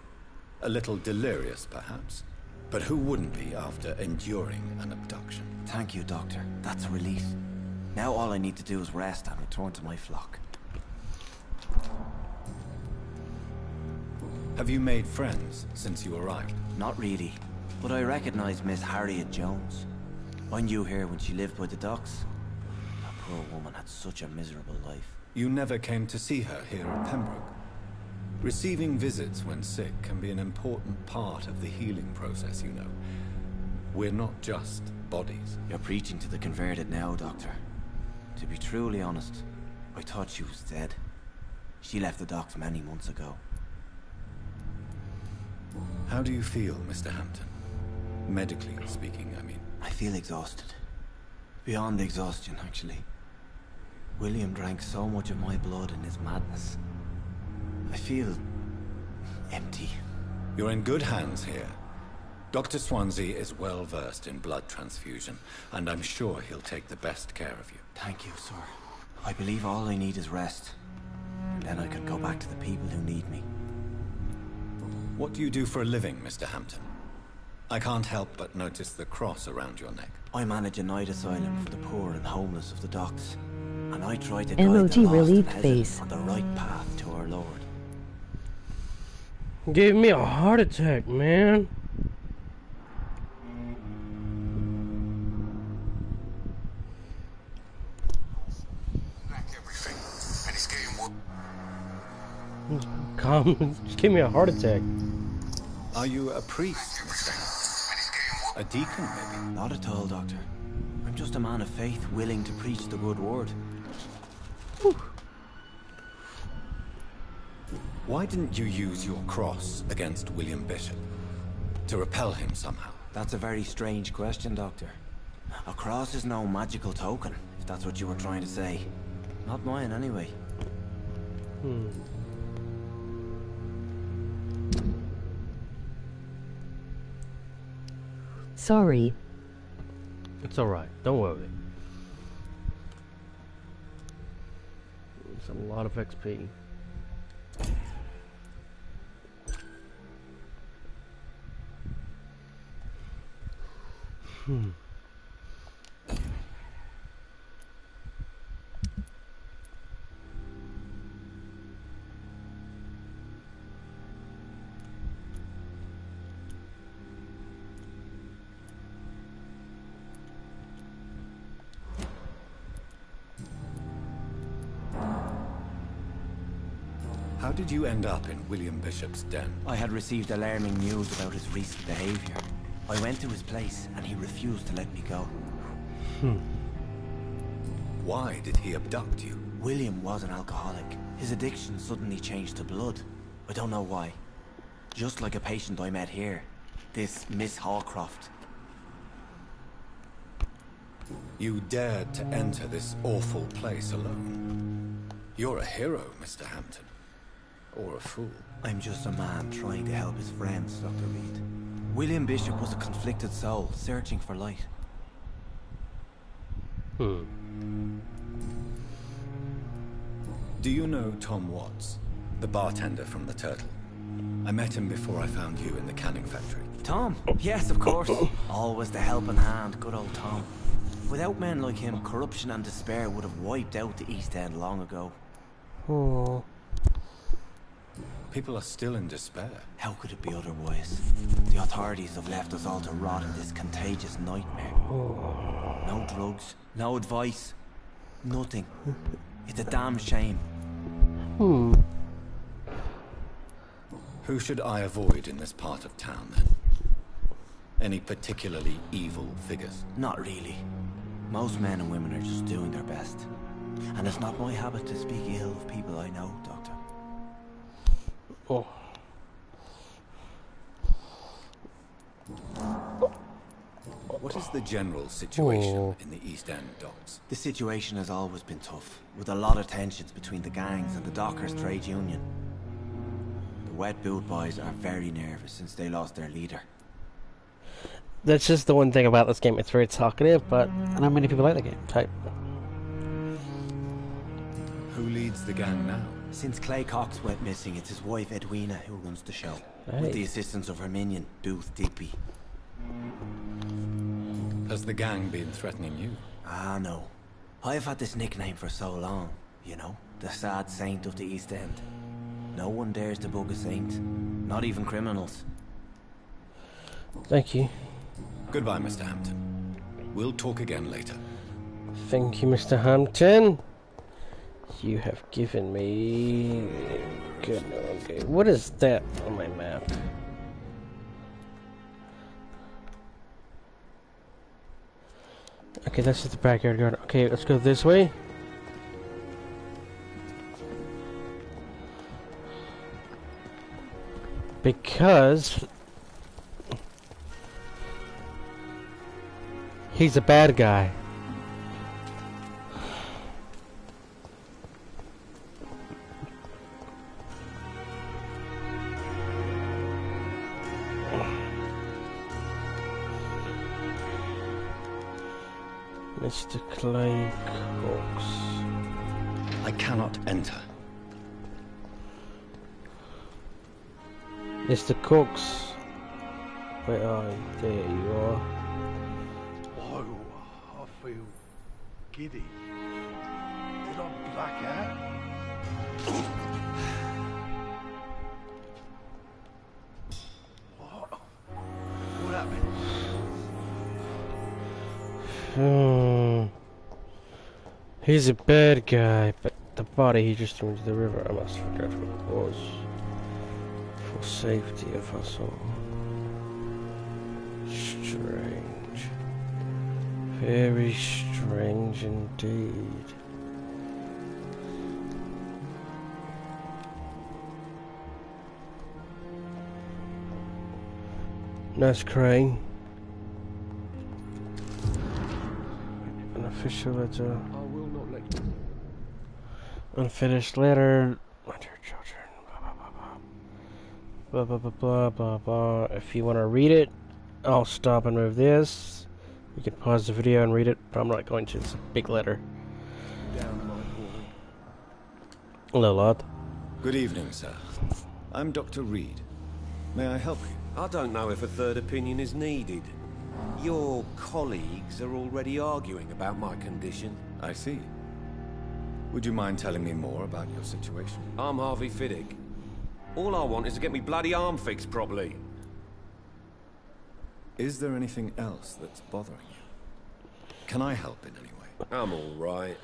Speaker 3: A little delirious, perhaps. But who wouldn't be after enduring an abduction?
Speaker 17: Thank you, Doctor. That's a relief. Now all I need to do is rest and return to my flock.
Speaker 3: Have you made friends since you arrived?
Speaker 17: Not really, but I recognize Miss Harriet Jones. I knew her when she lived by the docks. That poor woman had such a miserable life.
Speaker 3: You never came to see her here at Pembroke. Receiving visits when sick can be an important part of the healing process, you know. We're not just bodies.
Speaker 17: You're preaching to the converted now, Doctor. To be truly honest, I thought she was dead. She left the docks many months ago.
Speaker 3: How do you feel, Mr. Hampton? Medically speaking, I mean.
Speaker 17: I feel exhausted. Beyond exhaustion, actually. William drank so much of my blood in his madness. I feel empty.
Speaker 3: You're in good hands here. Dr. Swansea is well versed in blood transfusion, and I'm sure he'll take the best care of you.
Speaker 17: Thank you, sir. I believe all I need is rest. And then I can go back to the people who need me.
Speaker 3: What do you do for a living, Mr. Hampton? I can't help but notice the cross around your neck.
Speaker 17: I manage a night asylum for the poor and homeless of the docks. And I try to
Speaker 18: emoji
Speaker 17: guide the lost
Speaker 18: relief
Speaker 17: and
Speaker 18: face
Speaker 17: hesitant on the right path to our Lord.
Speaker 4: Gave me a heart attack, man. Calm. Just gave me a heart attack.
Speaker 3: Are you a priest, Mr. Hampton? A deacon, maybe?
Speaker 17: Not at all, Doctor. I'm just a man of faith willing to preach the good word.
Speaker 3: Whew. Why didn't you use your cross against William Bishop? To repel him somehow?
Speaker 17: That's a very strange question, Doctor. A cross is no magical token, if that's what you were trying to say. Not mine, anyway.
Speaker 18: Sorry.
Speaker 4: It's alright. Don't worry. It's a lot of XP.
Speaker 3: How did you end up in William Bishop's den?
Speaker 17: I had received alarming news about his recent behavior. I went to his place, and he refused to let me go.
Speaker 7: Why did he abduct you?
Speaker 17: William was an alcoholic. His addiction suddenly changed to blood. I don't know why. Just like a patient I met here. This Miss Hallcroft.
Speaker 7: You dared to enter this awful place alone. You're a hero, Mr. Hampton. Or a fool.
Speaker 17: I'm just a man trying to help his friends, Dr. Reed. William Bishop was a conflicted soul, searching for light.
Speaker 3: Do you know Tom Watts, the bartender from the Turtle? I met him before I found you in the canning factory.
Speaker 17: Tom? Yes, of course. Always the helping hand, good old Tom. Without men like him, corruption and despair would have wiped out the East End long ago.
Speaker 3: Oh. People are still in despair.
Speaker 17: How could it be otherwise? The authorities have left us all to rot in this contagious nightmare. No drugs, no advice, nothing. It's a damn shame.
Speaker 3: Who should I avoid in this part of town, then? Any particularly evil figures?
Speaker 17: Not really. Most men and women are just doing their best. And it's not my habit to speak ill of people I know, Doctor.
Speaker 3: Oh. What is the general situation in the East End docks?
Speaker 17: The situation has always been tough, with a lot of tensions between the gangs and the Dockers' trade union. The Wet Boot boys are very nervous since they lost their leader.
Speaker 4: That's just the one thing about this game. It's very talkative, but not many people like the game. Type.
Speaker 3: Who leads the gang now?
Speaker 17: Since Clay Cox went missing, it's his wife Edwina who runs the show, with the assistance of her minion, Booth Digby.
Speaker 3: Has the gang been threatening you?
Speaker 17: Ah, no. I've had this nickname for so long, you know, the sad saint of the East End. No one dares to bug a saint, not even criminals.
Speaker 4: Thank you.
Speaker 3: Goodbye, Mr. Hampton. We'll talk again later.
Speaker 4: Thank you, Mr. Hampton. You have given me... Good, okay. What is that on my map? Okay, that's just the backyard garden. Okay, let's go this way. Because... he's a bad guy. Mr. Clay Cox.
Speaker 3: I cannot enter.
Speaker 4: Mr. Cox. Where are you? There you are.
Speaker 2: Oh, I feel giddy. Did I black out? What happened?
Speaker 4: He's a bad guy, but the body he just threw into the river, I must forget what it was. For safety of us all. Strange. Very strange indeed. Nice crane. An official letter.
Speaker 5: I will not let you.
Speaker 4: Unfinished letter. My dear children. Blah blah blah blah blah blah. If you want to read it, I'll stop and move this. You can pause the video and read it, but I'm not going to. It's a big letter. Hello, lad.
Speaker 3: Good evening, sir. I'm Dr. Reed. May I help you?
Speaker 18: I don't know if a third opinion is needed. Your colleagues are already arguing about my condition.
Speaker 3: I see. Would you mind telling me more about your situation?
Speaker 18: I'm Harvey Fiddick. All I want is to get me bloody arm fixed properly.
Speaker 3: Is there anything else that's bothering you? Can I help in any way?
Speaker 18: I'm all right.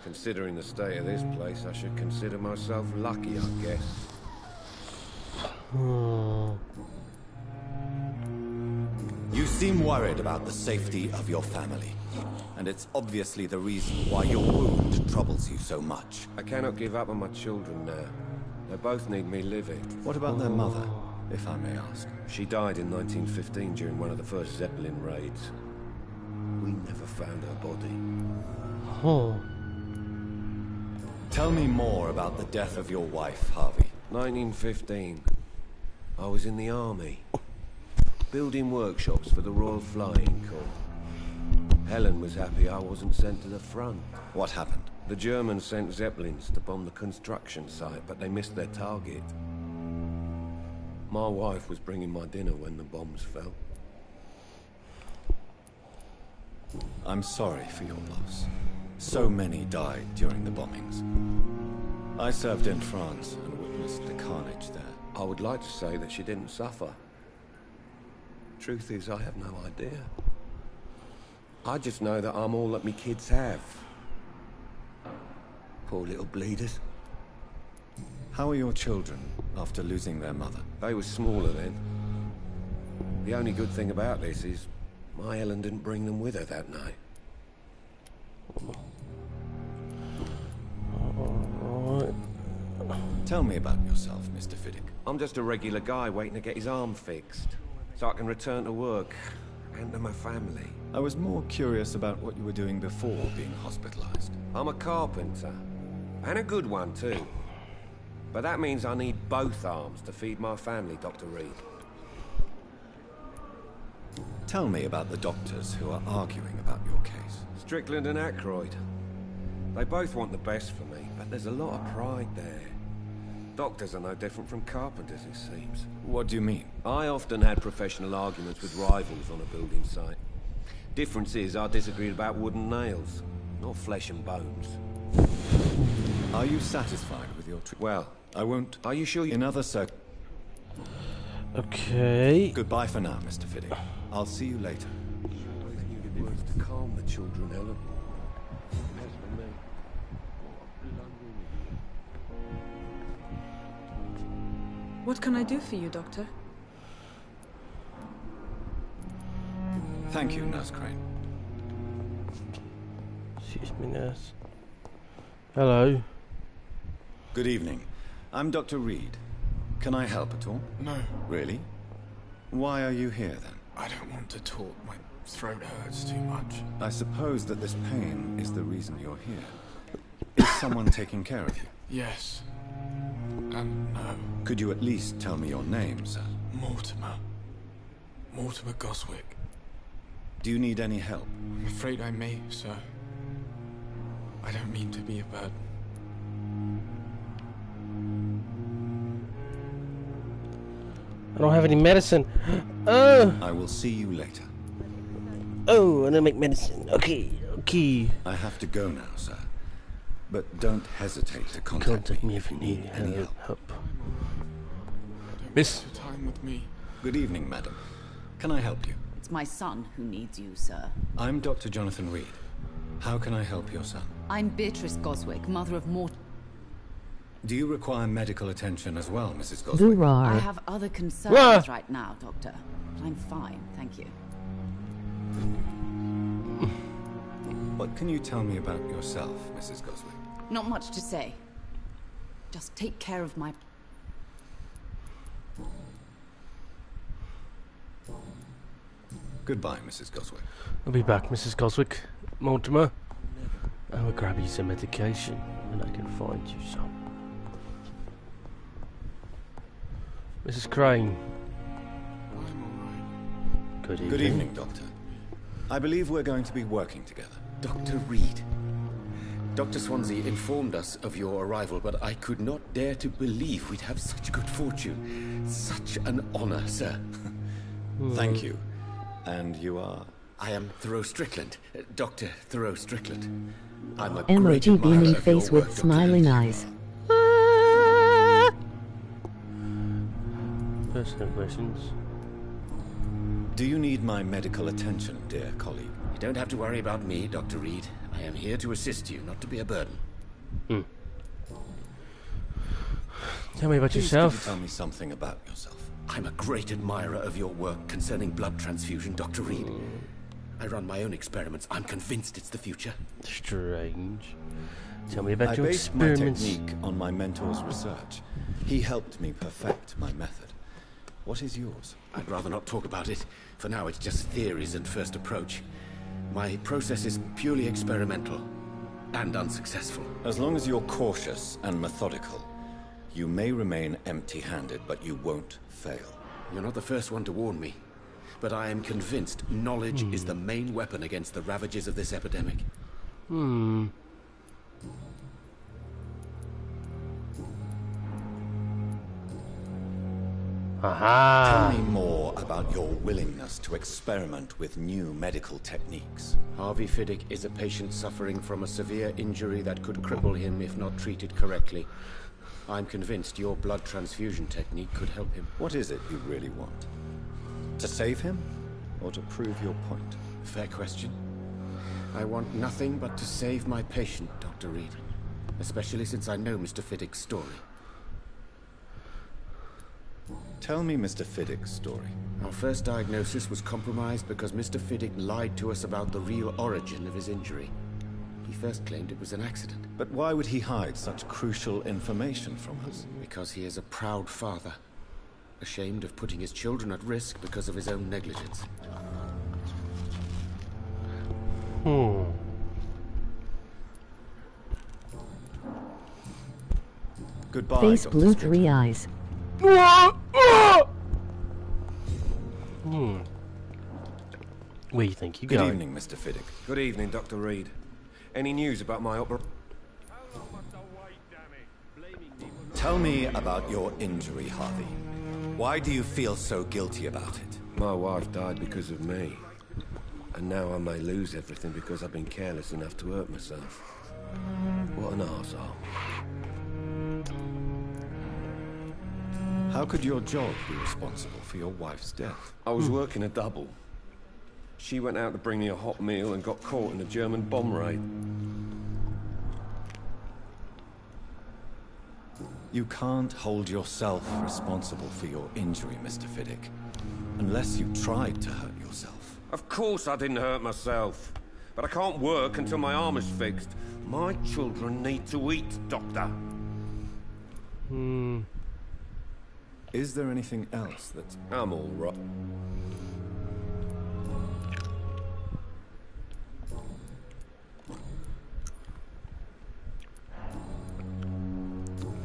Speaker 18: Considering the state of this place, I should consider myself lucky, I guess.
Speaker 7: You seem worried about the safety of your family. And it's obviously the reason why your wound troubles you so much.
Speaker 18: I cannot give up on my children now. They both need me living.
Speaker 7: What about their mother, if I may ask?
Speaker 18: She died in 1915 during one of the first Zeppelin raids. We never found her body.
Speaker 4: Oh.
Speaker 7: Tell me more about the death of your wife, Harvey.
Speaker 18: 1915. I was in the army. Building workshops for the Royal Flying Corps. Helen was happy I wasn't sent to the front.
Speaker 7: What happened?
Speaker 18: The Germans sent Zeppelins to bomb the construction site, but they missed their target. My wife was bringing my dinner when the bombs fell.
Speaker 7: I'm sorry for your loss. So many died during the bombings. I served in France and witnessed the carnage there.
Speaker 18: I would like to say that she didn't suffer. Truth is, I have no idea. I just know that I'm all that me kids have. Poor little bleeders.
Speaker 7: How are your children after losing their mother?
Speaker 18: They were smaller then. The only good thing about this is my Helen didn't bring them with her that night.
Speaker 7: Tell me about yourself, Mr. Fiddick.
Speaker 18: I'm just a regular guy waiting to get his arm fixed, so I can return to work and to my family.
Speaker 7: I was more curious about what you were doing before being hospitalized.
Speaker 18: I'm a carpenter, and a good one too. But that means I need both arms to feed my family, Dr. Reed.
Speaker 7: Tell me about the doctors who are arguing about your case.
Speaker 18: Strickland and Aykroyd. They both want the best for me, but there's a lot of pride there. Doctors are no different from carpenters, it seems.
Speaker 7: What do you mean?
Speaker 18: I often had professional arguments with rivals on a building site. Difference is, I disagreed about wooden nails, not flesh and bones.
Speaker 7: Are you satisfied with your Well, I won't.
Speaker 18: Are you sure you...
Speaker 7: In other
Speaker 4: Okay.
Speaker 7: Goodbye for now, Mr. Fiddick. I'll see you later.
Speaker 18: You always needed words to calm the children, Helen. As for me,
Speaker 10: What can I do for you, Doctor?
Speaker 7: Thank you, Nurse Crane.
Speaker 4: Excuse me, nurse. Hello.
Speaker 7: Good evening. I'm Dr. Reed. Can I help at all?
Speaker 19: No.
Speaker 7: Really? Why are you here, then?
Speaker 19: I don't want to talk. My throat hurts too much.
Speaker 7: I suppose that this pain is the reason you're here. Is someone taking care of you?
Speaker 19: Yes. And no.
Speaker 7: Could you at least tell me your name, sir?
Speaker 19: Mortimer. Mortimer Goswick.
Speaker 7: Do you need any help?
Speaker 19: I'm afraid I may, sir. I don't mean to be a burden.
Speaker 4: I don't have any medicine. Oh!
Speaker 7: I will see you later.
Speaker 4: Oh, I don't make medicine. Okay, okay.
Speaker 7: I have to go now, sir. But don't hesitate to contact me
Speaker 4: if you need any help.
Speaker 19: Miss time with me.
Speaker 7: Good evening, madam. Can I help you?
Speaker 20: It's my son who needs you, sir.
Speaker 7: I'm Dr. Jonathan Reed. How can I help your son?
Speaker 20: I'm Beatrice Goswick, mother of Mort.
Speaker 7: Do you require medical attention as well, Mrs. Goswick?
Speaker 20: I have other concerns right now, Doctor. But I'm fine, thank you.
Speaker 7: What can you tell me about yourself, Mrs. Goswick?
Speaker 20: Not much to say. Just take care of my...
Speaker 7: Goodbye, Mrs. Goswick.
Speaker 4: I'll be back, Mrs. Goswick. Mortimer. I will grab you some medication, and I can find you some. Mrs. Crane. Good evening.
Speaker 7: Good evening, Doctor. I believe we're going to be working together.
Speaker 11: Dr. Reed. Dr. Swansea informed us of your arrival, but I could not dare to believe we'd have such good fortune. Such an honor, sir.
Speaker 7: Thank you. And you are?
Speaker 11: I am Thoreau Strickland. Dr. Thoreau Strickland. I'm a great
Speaker 21: emoji
Speaker 11: admirer
Speaker 21: beaming
Speaker 11: of
Speaker 21: face
Speaker 11: your work,
Speaker 21: with
Speaker 11: Dr.
Speaker 21: smiling eyes.
Speaker 4: Personal questions.
Speaker 7: Do you need my medical attention, dear colleague?
Speaker 11: You don't have to worry about me, Dr. Reed. I am here to assist you, not to be a burden.
Speaker 4: Tell me about
Speaker 7: Please,
Speaker 4: yourself.
Speaker 7: Could you tell me something about yourself?
Speaker 11: I'm a great admirer of your work concerning blood transfusion, Dr. Reed. I run my own experiments. I'm convinced it's the future.
Speaker 4: Strange. Tell me about
Speaker 3: I
Speaker 4: your
Speaker 3: based my
Speaker 4: experiments.
Speaker 3: technique on my mentor's research. He helped me perfect my method. What is yours?
Speaker 11: I'd rather not talk about it. For now, it's just theories and first approach. My process is purely experimental and unsuccessful.
Speaker 3: As long as you're cautious and methodical, you may remain empty-handed, but you won't fail.
Speaker 11: You're not the first one to warn me, but I am convinced knowledge is the main weapon against the ravages of this epidemic.
Speaker 3: Tell me more about your willingness to experiment with new medical techniques.
Speaker 11: Harvey Fiddick is a patient suffering from a severe injury that could cripple him if not treated correctly. I'm convinced your blood transfusion technique could help him.
Speaker 3: What is it you really want? To save him, or to prove your point?
Speaker 11: Fair question. I want nothing but to save my patient, Dr. Reed. Especially since I know Mr. Fiddick's story.
Speaker 3: Tell me Mr. Fiddick's story.
Speaker 11: Our first diagnosis was compromised because Mr. Fiddick lied to us about the real origin of his injury. He first claimed it was an accident.
Speaker 3: But why would he hide such crucial information from us?
Speaker 11: Because he is a proud father, ashamed of putting his children at risk because of his own negligence.
Speaker 3: Goodbye,
Speaker 21: Face
Speaker 3: Dr.
Speaker 21: blue,
Speaker 3: Splinter.
Speaker 21: 3 eyes.
Speaker 4: Where do you think you
Speaker 3: Good
Speaker 4: going?
Speaker 3: evening, Mr. Fiddick.
Speaker 18: Good evening, Dr. Reed. Any news about my operation?
Speaker 3: Tell me about your injury, Harvey. Why do you feel so guilty about it?
Speaker 18: My wife died because of me. And now I may lose everything because I've been careless enough to hurt myself. What an arsehole.
Speaker 3: How could your job be responsible for your wife's death?
Speaker 18: I was working a double. She went out to bring me a hot meal and got caught in a German bomb raid.
Speaker 3: You can't hold yourself responsible for your injury, Mr. Fiddick. Unless you tried to hurt yourself.
Speaker 18: Of course I didn't hurt myself. But I can't work until my arm is fixed. My children need to eat, Doctor.
Speaker 3: Is there anything else that's...
Speaker 18: I'm all right.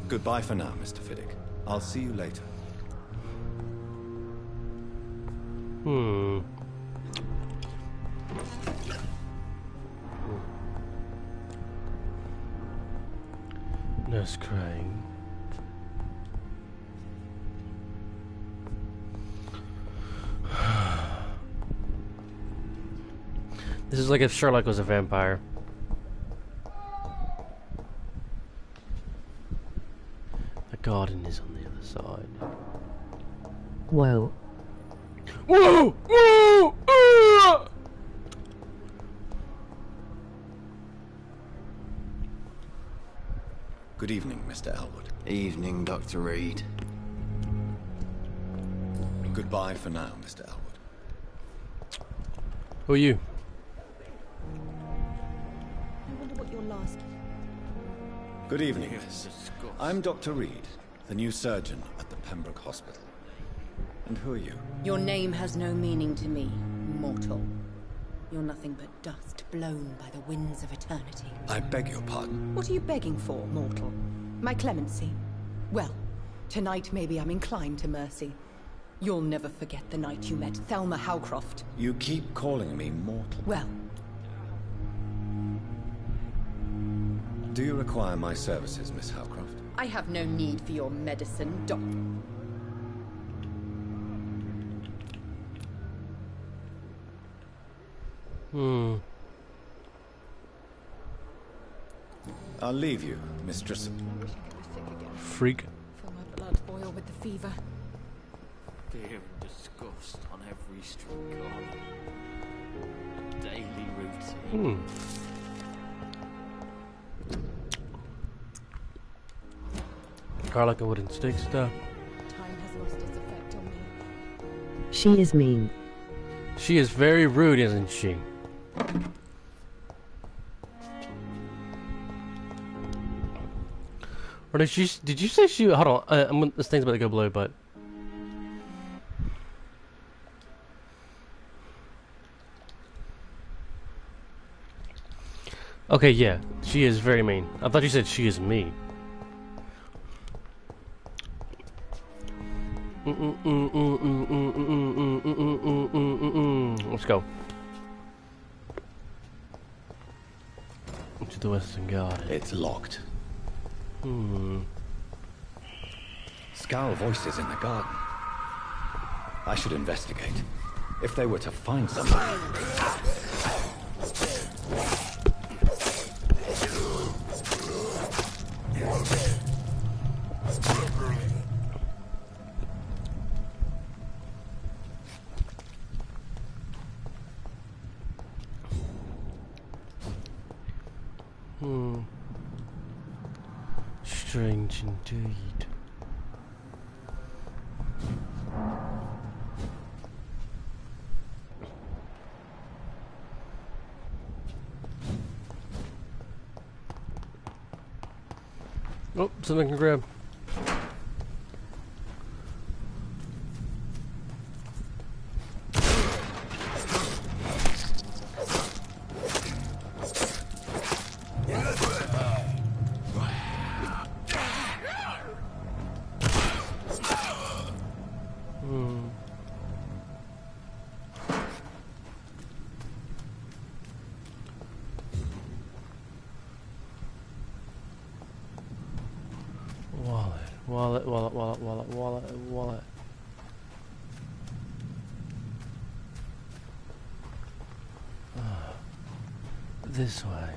Speaker 3: Goodbye for now, Mr. Fiddick. I'll see you later.
Speaker 4: Nurse Crane. This is like if Sherlock was a vampire. The garden is on the other side.
Speaker 21: Whoa.
Speaker 4: Whoa! Whoa!
Speaker 3: Good evening, Mr. Elwood.
Speaker 16: Evening, Dr. Reed.
Speaker 3: Goodbye for now, Mr. Elwood.
Speaker 4: Who are you?
Speaker 13: I wonder what your last...
Speaker 3: Good evening, miss. I'm Dr. Reed, the new surgeon at the Pembroke Hospital. And who are you?
Speaker 8: Your name has no meaning to me, mortal. You're nothing but dust blown by the winds of eternity.
Speaker 3: I beg your pardon.
Speaker 1: What are you begging for, mortal? My clemency? Well, tonight maybe I'm inclined to mercy. You'll never forget the night you met Thelma Howcroft.
Speaker 3: You keep calling me mortal.
Speaker 1: Well,
Speaker 3: do you require my services, Miss Howcroft?
Speaker 1: I have no need for your medicine,
Speaker 3: I'll leave you, mistress.
Speaker 4: Freak.
Speaker 1: Feel my blood boil with the fever.
Speaker 16: Fear and disgust on every street corner. Daily routine.
Speaker 4: Garlic and wooden sticks stuff.
Speaker 1: Time has lost its effect on me.
Speaker 21: She is mean.
Speaker 4: She is very rude, isn't she? Or did you say she? Hold on, this thing's about to go blue, but. Okay, yeah, she is very mean. I thought you said she is me. Let's go. To the western garden.
Speaker 3: It's locked. Scowl voices in the garden. I should investigate. If they were to find somebody.
Speaker 4: Strange indeed. Oh, something I can grab. Wallet. This way.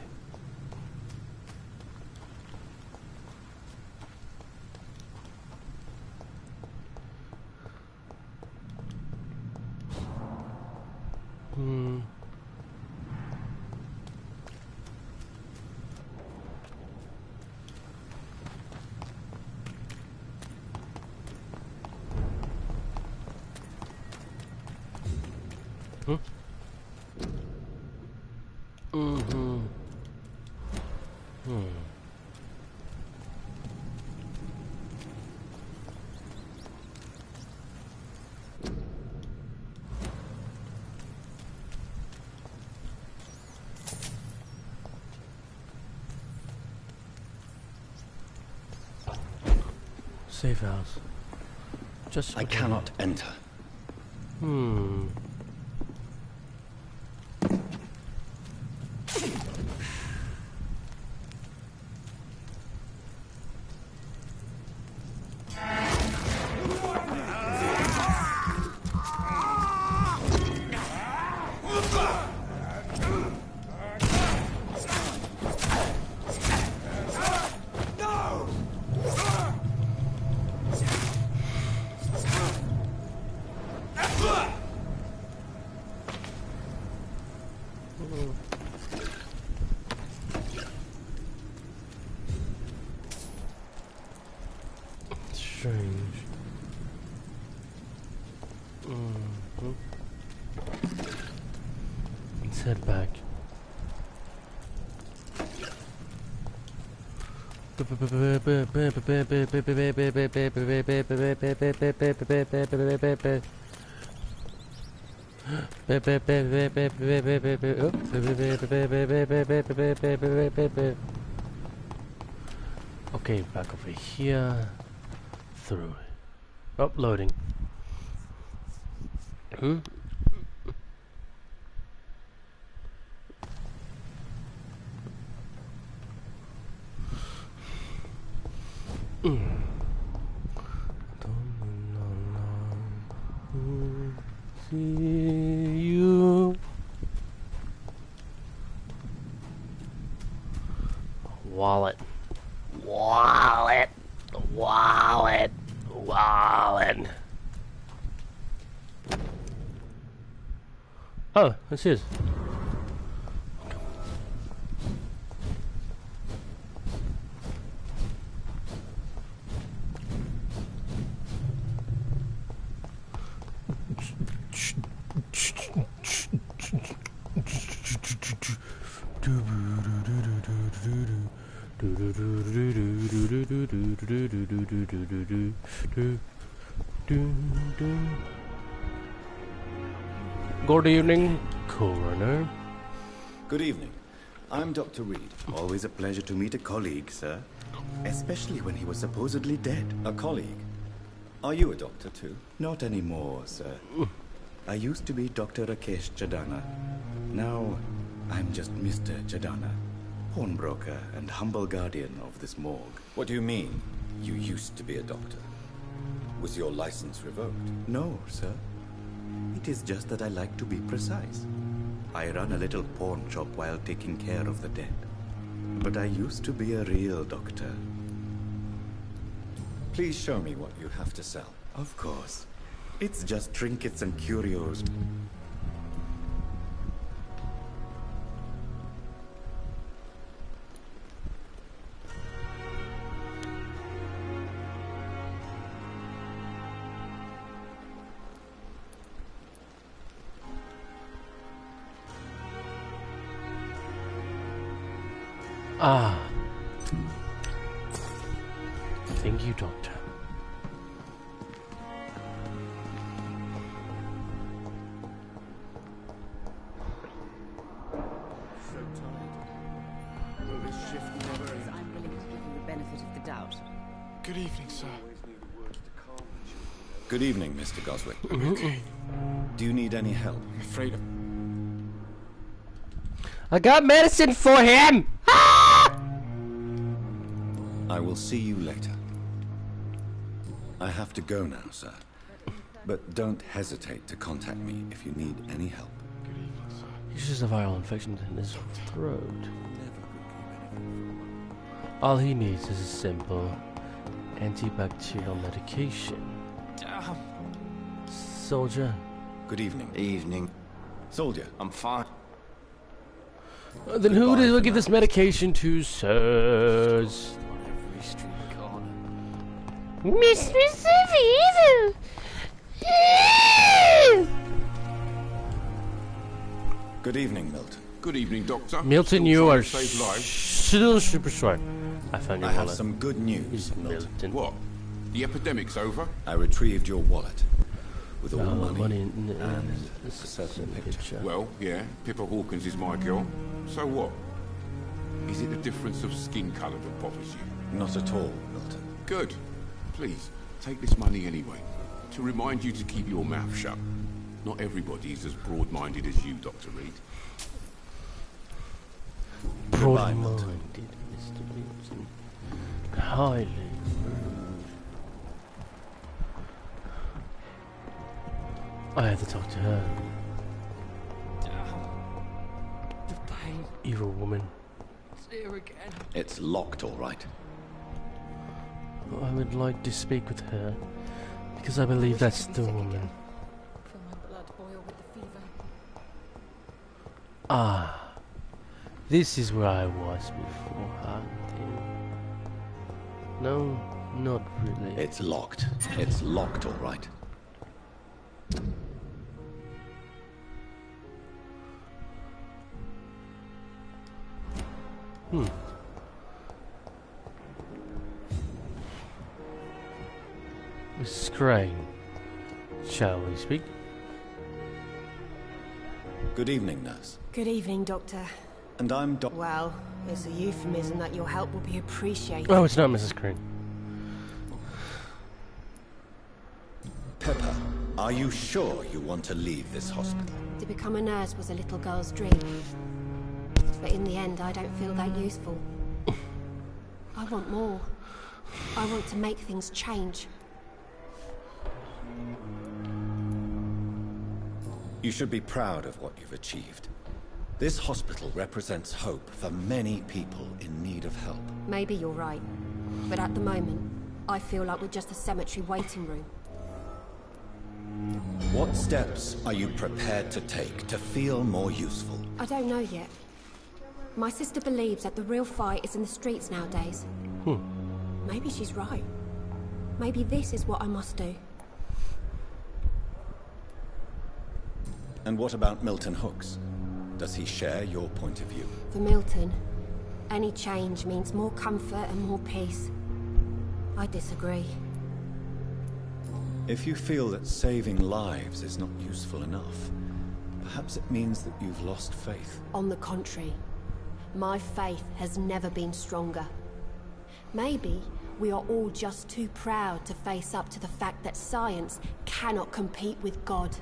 Speaker 4: Safe house. Just
Speaker 3: I cannot enter.
Speaker 4: Strange. Let's head back. Okay, back over here. Through. Uploading. See you. Wallet. Wallet. Wallet. Wallet. Oh, that's his. Good evening, Coroner.
Speaker 7: Good evening. I'm Dr. Reed.
Speaker 9: Always a pleasure to meet a colleague, sir. Especially when he was supposedly dead.
Speaker 7: A colleague? Are you a doctor too?
Speaker 9: Not anymore, sir. I used to be Dr. Rakesh Chadana. Now, I'm just Mr. Chadana, pawnbroker and humble guardian of this morgue.
Speaker 7: What do you mean, you used to be a doctor? Was your license revoked?
Speaker 9: No, sir. It is just that I like to be precise. I run a little pawn shop while taking care of the dead. But I used to be a real doctor.
Speaker 7: Please show me what you have to sell.
Speaker 9: Of course. It's just trinkets and curios.
Speaker 4: Ah. Thank you, Doctor.
Speaker 19: Good evening, sir.
Speaker 7: Good evening, Mr. Goswick.
Speaker 19: Okay.
Speaker 7: Do you need any help?
Speaker 19: I'm afraid
Speaker 4: I got medicine for him!
Speaker 7: I will see you later. I have to go now, sir. But don't hesitate to contact me if you need any help.
Speaker 4: He's just a viral infection in his throat. All he needs is a simple antibacterial medication. Soldier.
Speaker 7: Good evening.
Speaker 16: Evening.
Speaker 7: Soldier.
Speaker 16: I'm fine.
Speaker 4: Then who did we give this medication to, sirs?
Speaker 16: Every street corner.
Speaker 22: Mistress of Evil!
Speaker 7: Good evening, Milton.
Speaker 12: Good evening, Doctor.
Speaker 4: Milton,
Speaker 12: Still
Speaker 4: you
Speaker 12: trying
Speaker 4: are
Speaker 12: to save lives?
Speaker 4: still super short. I found your
Speaker 7: I have
Speaker 4: wallet.
Speaker 7: some good news, Milton.
Speaker 12: What? The epidemic's over?
Speaker 7: I retrieved your wallet. With all the money
Speaker 4: in
Speaker 7: and a certain picture.
Speaker 12: Well, yeah, Pippa Hawkins is my girl. So what? Is it the difference of skin colour that bothers you?
Speaker 7: Not at all, Milton.
Speaker 12: Good. Please, take this money anyway. To remind you to keep your mouth shut. Not everybody is as broad-minded as you, Dr. Reed.
Speaker 4: Broad-minded, Mr. Milton. Highly rude. I have to talk to her.
Speaker 22: The pain.
Speaker 4: Evil woman.
Speaker 22: It's here again.
Speaker 7: It's locked, all right.
Speaker 4: I would like to speak with her, because I believe that's the woman.
Speaker 22: Feel my blood boil with the fever.
Speaker 4: Ah, this is where I was before hunting. No, not really.
Speaker 7: It's locked. It's locked, all right.
Speaker 4: Mrs. Crane, shall we speak?
Speaker 7: Good evening, nurse.
Speaker 23: Good evening, Doctor.
Speaker 7: And I'm
Speaker 23: Well, it's a euphemism that your help will be appreciated.
Speaker 4: Oh, it's not Mrs. Crane.
Speaker 7: Pepper, are you sure you want to leave this hospital?
Speaker 23: To become a nurse was a little girl's dream. But in the end, I don't feel that useful. I want more. I want to make things change.
Speaker 7: You should be proud of what you've achieved. This hospital represents hope for many people in need of help.
Speaker 23: Maybe you're right. But at the moment, I feel like we're just a cemetery waiting room.
Speaker 7: What steps are you prepared to take to feel more useful?
Speaker 23: I don't know yet. My sister believes that the real fight is in the streets nowadays. Maybe she's right. Maybe this is what I must do.
Speaker 7: And what about Milton Hooks? Does he share your point of view?
Speaker 23: For Milton, any change means more comfort and more peace. I disagree.
Speaker 7: If you feel that saving lives is not useful enough,
Speaker 3: Perhaps it means that you've lost faith.
Speaker 23: On the contrary, my faith has never been stronger. Maybe we are all just too proud to face up to the fact that science cannot compete with God.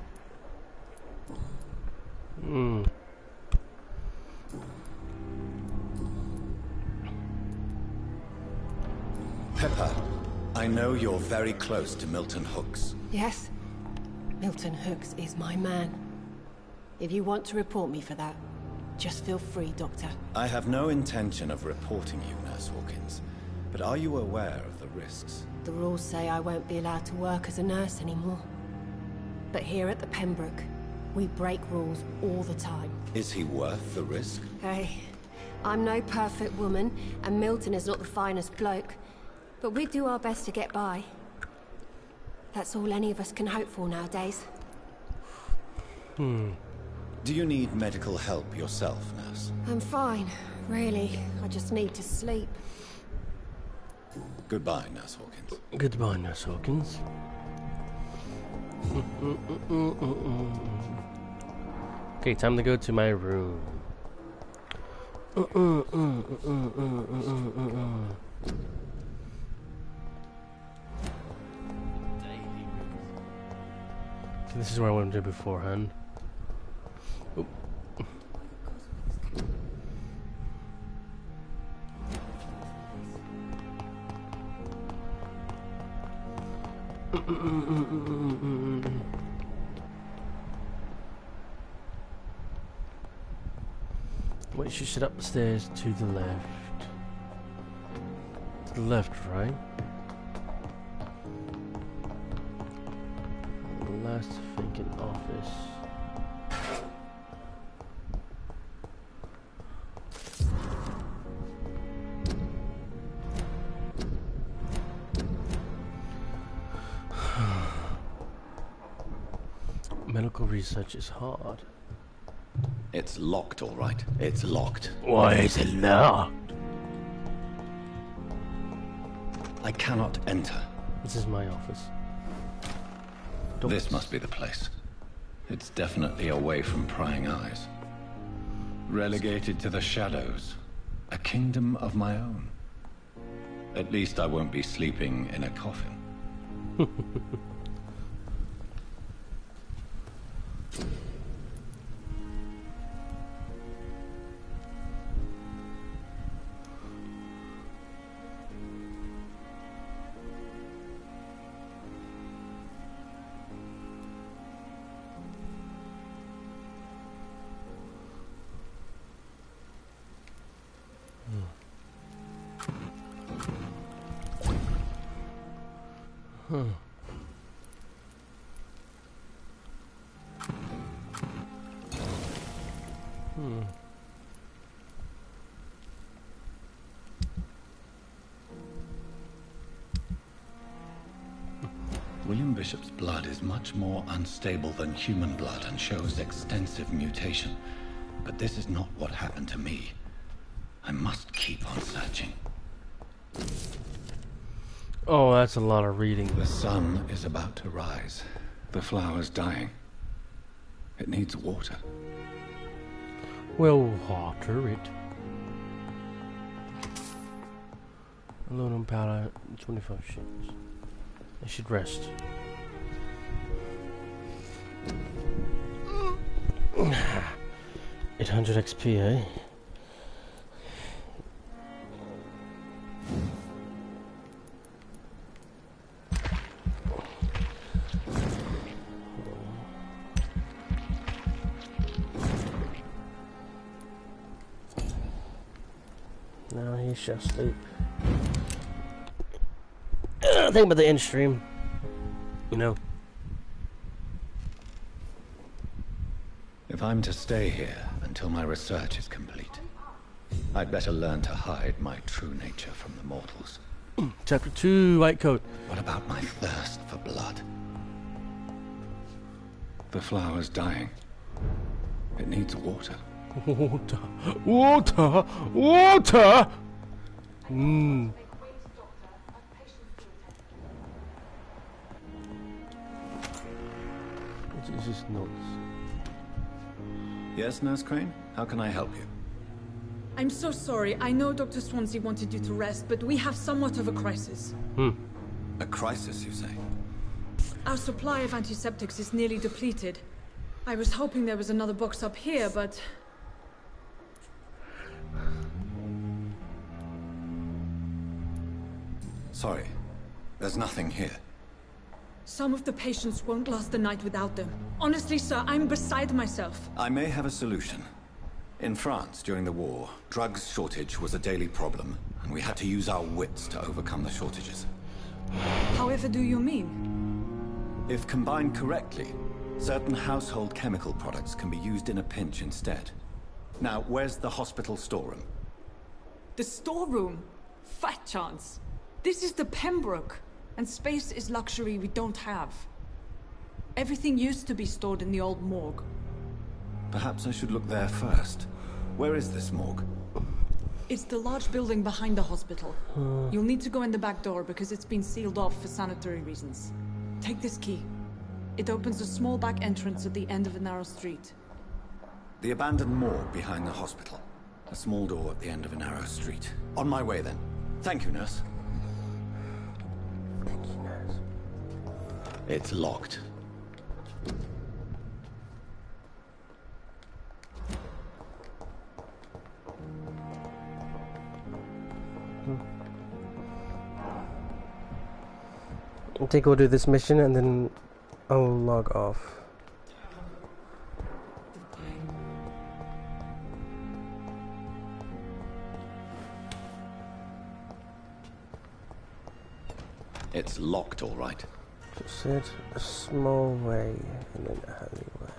Speaker 7: Pepper, I know you're very close to Milton Hooks.
Speaker 23: Yes, Milton Hooks is my man. If you want to report me for that, just feel free, Doctor.
Speaker 3: I have no intention of reporting you, Nurse Hawkins. But are you aware of the risks?
Speaker 23: The rules say I won't be allowed to work as a nurse anymore. But here at the Pembroke, we break rules all the time.
Speaker 3: Is he worth the risk?
Speaker 23: Hey, I'm no perfect woman, and Milton is not the finest bloke. But we do our best to get by. That's all any of us can hope for nowadays.
Speaker 3: Do you need medical help yourself, Nurse?
Speaker 23: I'm fine, really. I just need to sleep.
Speaker 3: Goodbye, Nurse Hawkins.
Speaker 4: Goodbye, Nurse Hawkins. Okay, time to go to my room. This is what I wanted to do beforehand. Oop. Wait, she should upstairs to the left. To the left, right? Last vacant office. Medical research is hard.
Speaker 3: It's locked, all right. It's locked.
Speaker 4: Why is it locked?
Speaker 3: I cannot enter.
Speaker 4: This is my office.
Speaker 3: This must be the place. It's definitely away from prying eyes. Relegated to the shadows. A kingdom of my own. At least I won't be sleeping in a coffin. William Bishop's blood is much more unstable than human blood and shows extensive mutation. But this is not what happened to me. I must keep on searching.
Speaker 4: Oh, that's a lot of reading.
Speaker 3: The sun is about to rise. The flower's dying. It needs water.
Speaker 4: We'll water it. Aluminum powder, 25 shillings. I should rest. $800 XP, eh? Now he shall sleep. Think about the end stream, you know.
Speaker 3: If I'm to stay here until my research is complete, I'd better learn to hide my true nature from the mortals.
Speaker 4: Chapter 2, White Coat.
Speaker 3: What about my thirst for blood? The flower's dying. It needs water.
Speaker 4: Water! Water! Water! What is this notes?
Speaker 3: Yes, Nurse Crane? How can I help you?
Speaker 10: I'm so sorry. I know Dr. Swansea wanted you to rest, but we have somewhat of a crisis.
Speaker 3: A crisis, you say?
Speaker 10: Our supply of antiseptics is nearly depleted. I was hoping there was another box up here, but...
Speaker 3: Sorry. There's nothing here.
Speaker 10: Some of the patients won't last the night without them. Honestly, sir, I'm beside myself.
Speaker 3: I may have a solution. In France, during the war, drugs shortage was a daily problem, and we had to use our wits to overcome the shortages.
Speaker 10: However do you mean?
Speaker 3: If combined correctly, certain household chemical products can be used in a pinch instead. Now, where's the hospital storeroom?
Speaker 10: The storeroom? Fat chance. This is the Pembroke, and space is luxury we don't have. Everything used to be stored in the old morgue.
Speaker 3: Perhaps I should look there first. Where is this morgue?
Speaker 10: It's the large building behind the hospital. You'll need to go in the back door because it's been sealed off for sanitary reasons. Take this key. It opens a small back entrance at the end of a narrow street.
Speaker 3: The abandoned morgue behind the hospital. A small door at the end of a narrow street. On my way then. Thank you, nurse.
Speaker 4: Thank you, nurse.
Speaker 3: It's locked.
Speaker 4: I think we'll do this mission and then I'll log off.
Speaker 3: It's locked, all right.
Speaker 4: Just said a small way and then a alleyway.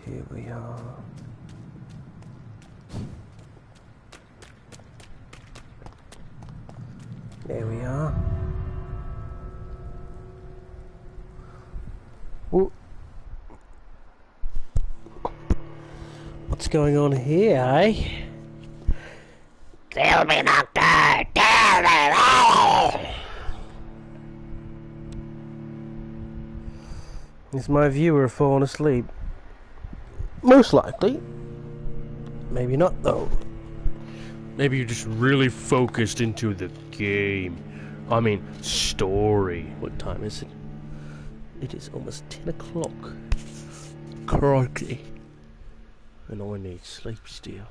Speaker 4: Here we are. There we are. Ooh. What's going on here, eh? Tell me, Doctor! Tell me! Is my viewer falling asleep? Most likely. Maybe not, though. Maybe you're just really focused into the game. I mean, story. What time is it? It is almost 10 o'clock. Crikey. And I need sleep still.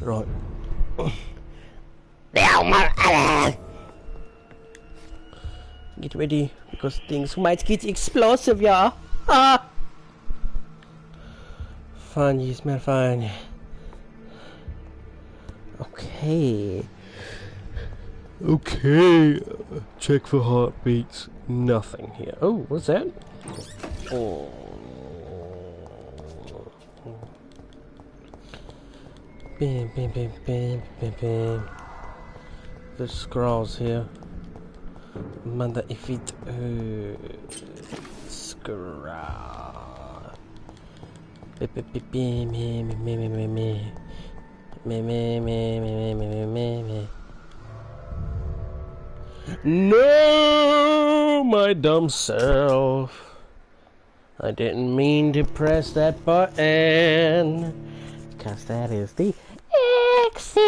Speaker 4: Right. Get ready, because things might get explosive, yeah. Ah! Fine, you smell fine. Okay. Okay. Check for heartbeats. Nothing here. Oh, what's that? Oh. Bam, bam, bam, bam, bam, bam. There's scrolls here. Mother if it scroll. No, my dumb self. I didn't mean to press that button. Because that is the exit.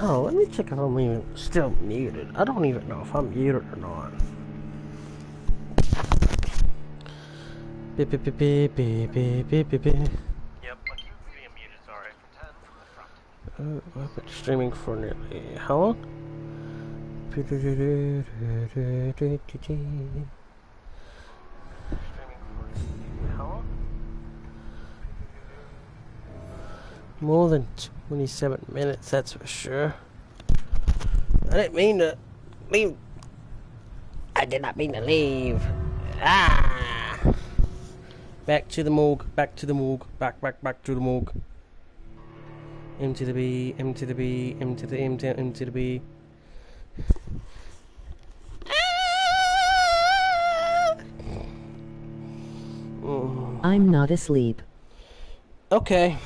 Speaker 4: Oh, let me check if I'm even still muted. I don't even know if I'm muted or not. Beep, beep, beep, beep, beep, beep, beep, beep. Yep, accused of being muted, sorry. Return from the front. I've been streaming for nearly how long? More than 27 minutes, that's for sure. I didn't mean to leave. I did not mean to leave. Ah! Back to the morgue, back to the morgue, back to the morgue. M to the B, M to the B, M to the M to the B.
Speaker 21: I'm not asleep.
Speaker 4: Okay.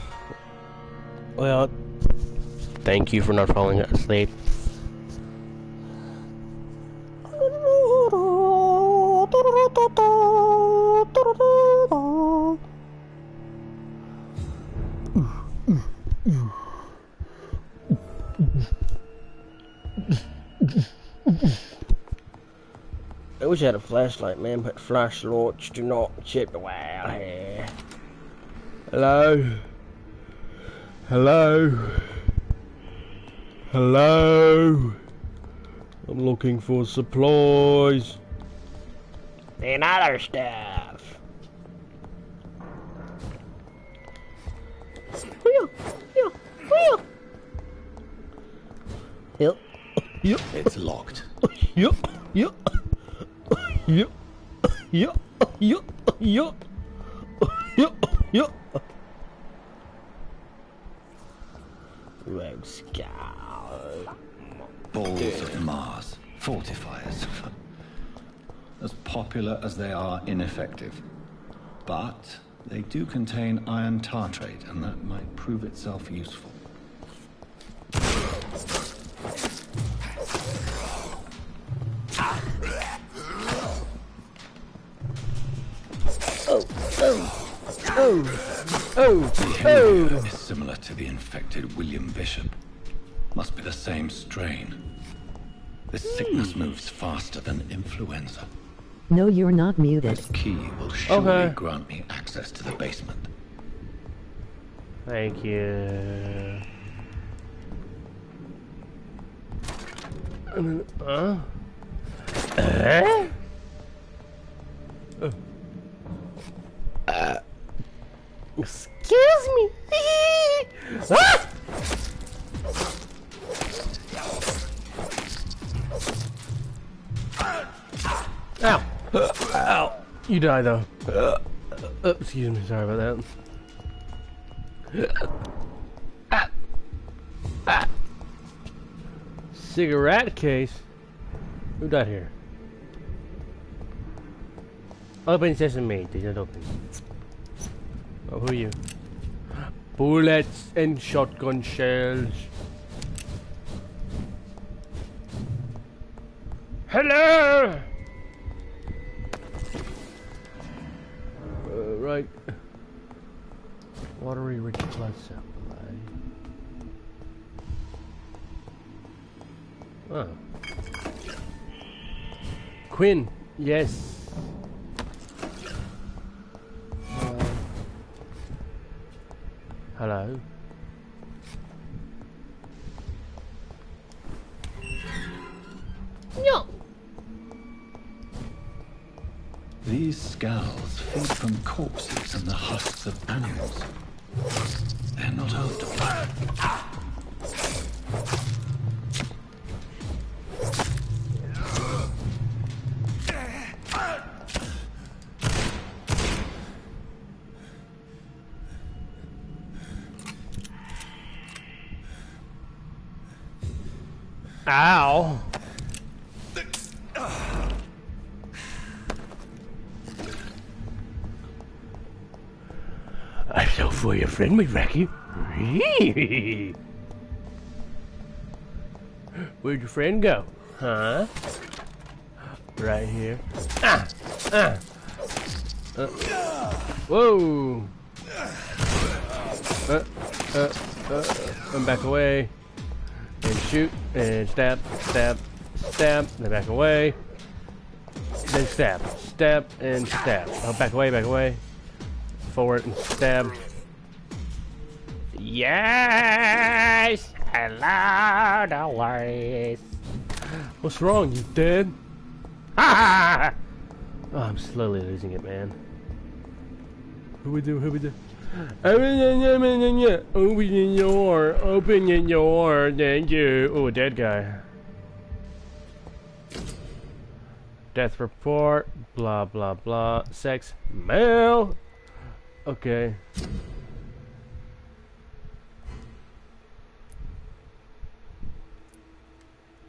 Speaker 4: Well, thank you for not falling asleep. I wish I had a flashlight, man, but flashlights do not chip well here. Hello? Hello? Hello? I'm looking for supplies. And other stuff. Yep. Yep.
Speaker 3: It's locked.
Speaker 4: Yep. Yep. Yep. Yep. Yep. Yep. Yep. Yep. Rogue Scout.
Speaker 3: Balls of Mars. Fortifiers. As popular as they are ineffective. But they do contain iron tartrate, and that might prove itself useful. Behavior is similar to the infected William Bishop. Must be the same strain. This sickness moves faster than influenza.
Speaker 21: No, you're not muted.
Speaker 3: This key will surely grant me access to the basement.
Speaker 4: Thank you. Excuse me. Ah! Ow. Ow. You die though. Excuse me, sorry about that. Cigarette case? Who died here? Open sesame, did not open. Oh, who are you? Bullets and shotgun shells. Hello! Right. Watery rich blood supply. Oh. Quinn, yes. Hello. No.
Speaker 3: These skulls feed from corpses and the husks of animals. They're not out.
Speaker 4: Ow. I fell for your friend, my Racky. Where'd your friend go? Huh? Right here. Whoa. And back away. And shoot. And stab. Stab. Stab. Then back away. Then stab. Stab. And stab. Oh, back away. Back away. Forward and stab. Yes! Hello, no worries. What's wrong? You dead? Ah! Oh, I'm slowly losing it, man. Who we do? Who we do? Open your door. Open your door. Thank you. Oh, a dead guy. Death report. Blah, blah, blah. Sex. Male. Okay.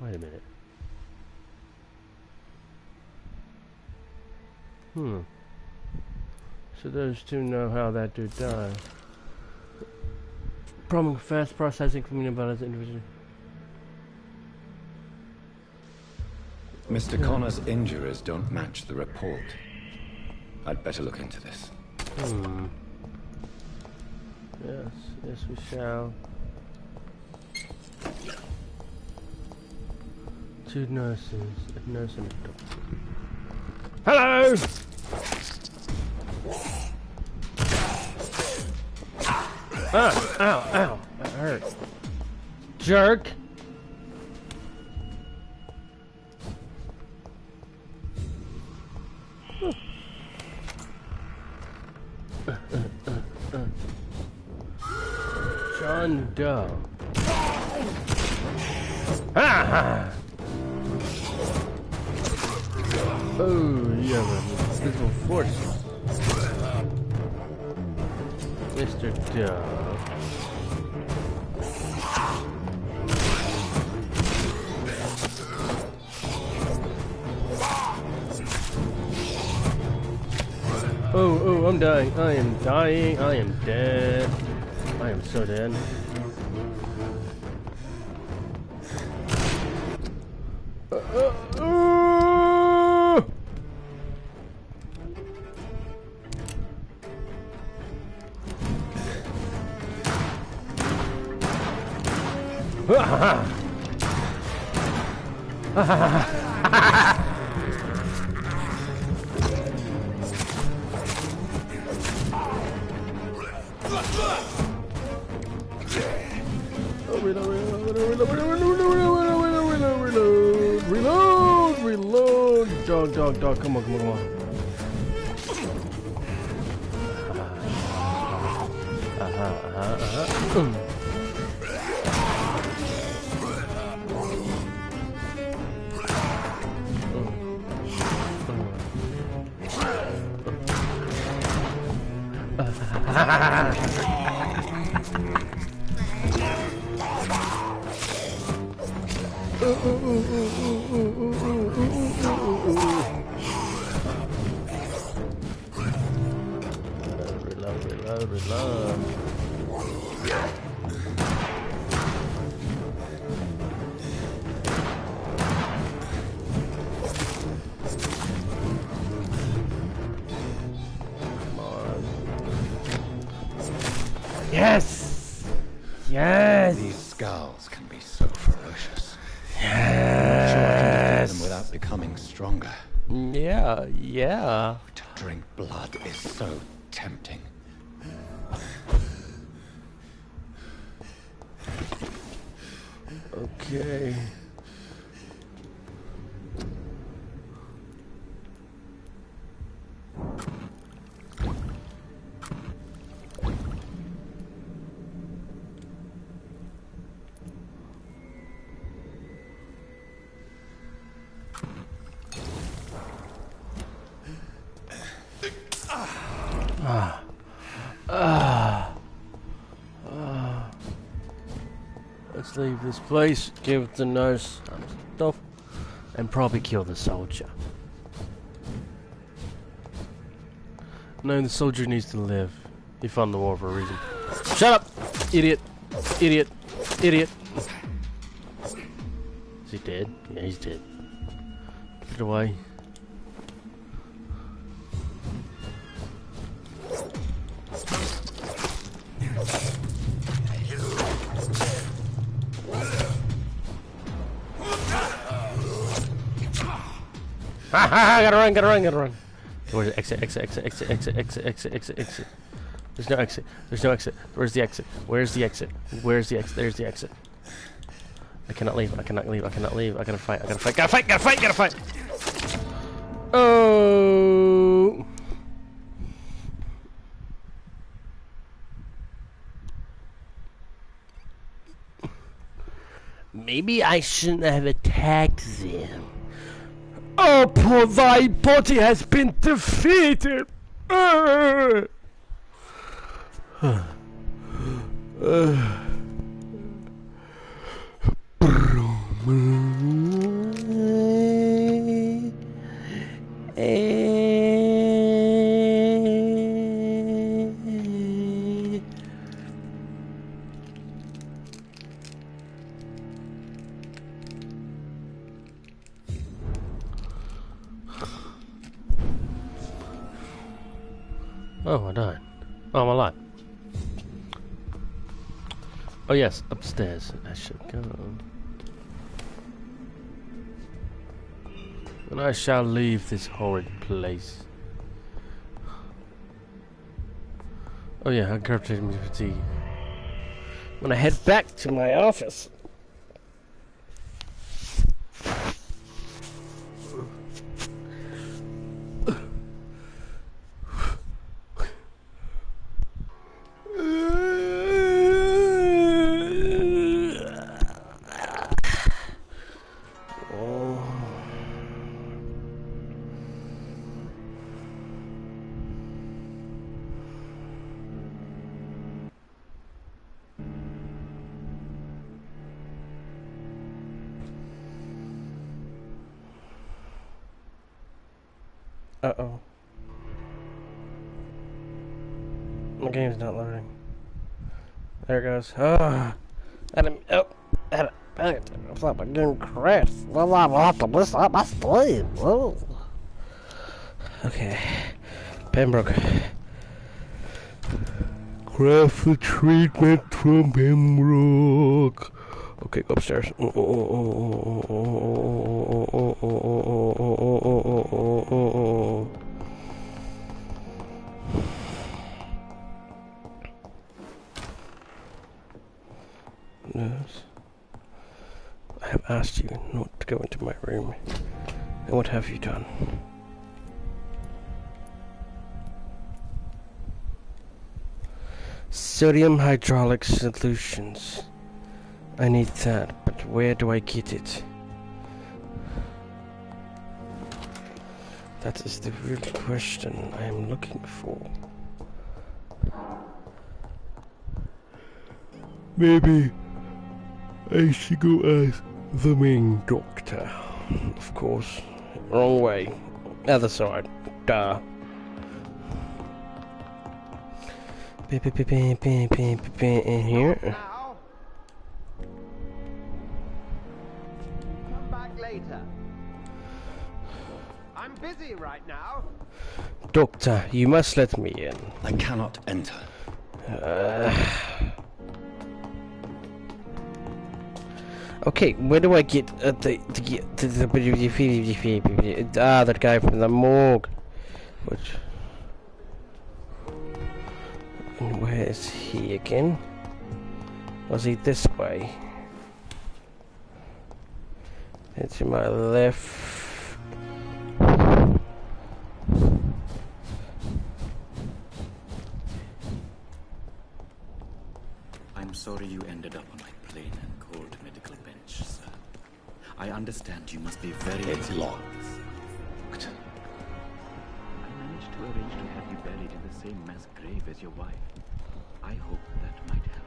Speaker 4: Wait a minute. So those two know how that dude died. Problem fast processing communicated as individually.
Speaker 3: Mr. Connor's injuries don't match the report. I'd better look into this.
Speaker 4: Yes, yes we shall. Two nurses, a nurse and a doctor. Hello! Ah, ow, ow, that hurt. Jerk! John Doe. Ha! Oh, you have a physical force. Mr. Doe. Oh, I'm dying. I am dying. I am dead. I am so dead. Reload! Dog, come on. Reload. Come on. Yes! Yes!
Speaker 3: These skulls can be so ferocious.
Speaker 4: Yes!
Speaker 3: Sure, I can defeat them without becoming stronger.
Speaker 4: Yeah.
Speaker 3: To drink blood is so tempting.
Speaker 4: Okay. Let's leave this place, give the nurse some stuff, and probably kill the soldier. No, the soldier needs to live. He fought in the war for a reason. Shut up! Idiot! Idiot! Idiot! Is he dead? Yeah, he's dead. Get away. Gotta run. Where's the exit? There's no exit. Where's the exit? There's the exit. I cannot leave. I gotta fight. Oh. Maybe I shouldn't have attacked them. Oh, poor Vampyrpart has been defeated. Oh, I died. Oh, I'm alive. Oh yes, upstairs I should go. And I shall leave this horrid place. Oh yeah, I'm gravitating with fatigue. I'm gonna head back to my office. Uh-oh. My game's not loading. There it goes. Adam, oh, Adam, I thought my game crashed. Well, I'll have to listen up my stream. Oh. Okay. Pembroke. Craft the treatment from Pembroke. Okay, go upstairs. Yes. I have asked you not to go into my room. And what have you done? Sodium hydraulic solutions. I need that, but where do I get it? That is the real question I am looking for. Maybe I should go ask the main doctor. Of course. Wrong way. Other side. Duh. In here.
Speaker 6: Come back later. I'm busy right now.
Speaker 4: Doctor, you must let me in.
Speaker 3: I cannot enter.
Speaker 4: Okay, where do I get that guy from the morgue? Which? And where is he again? Was he this way? It's to my left.
Speaker 9: I'm sorry you ended up on my plain and cold medical bench, sir. I understand you must be very...
Speaker 3: It's locked.
Speaker 9: I managed to arrange to have you buried in the same mass grave as your wife. I hope that might help.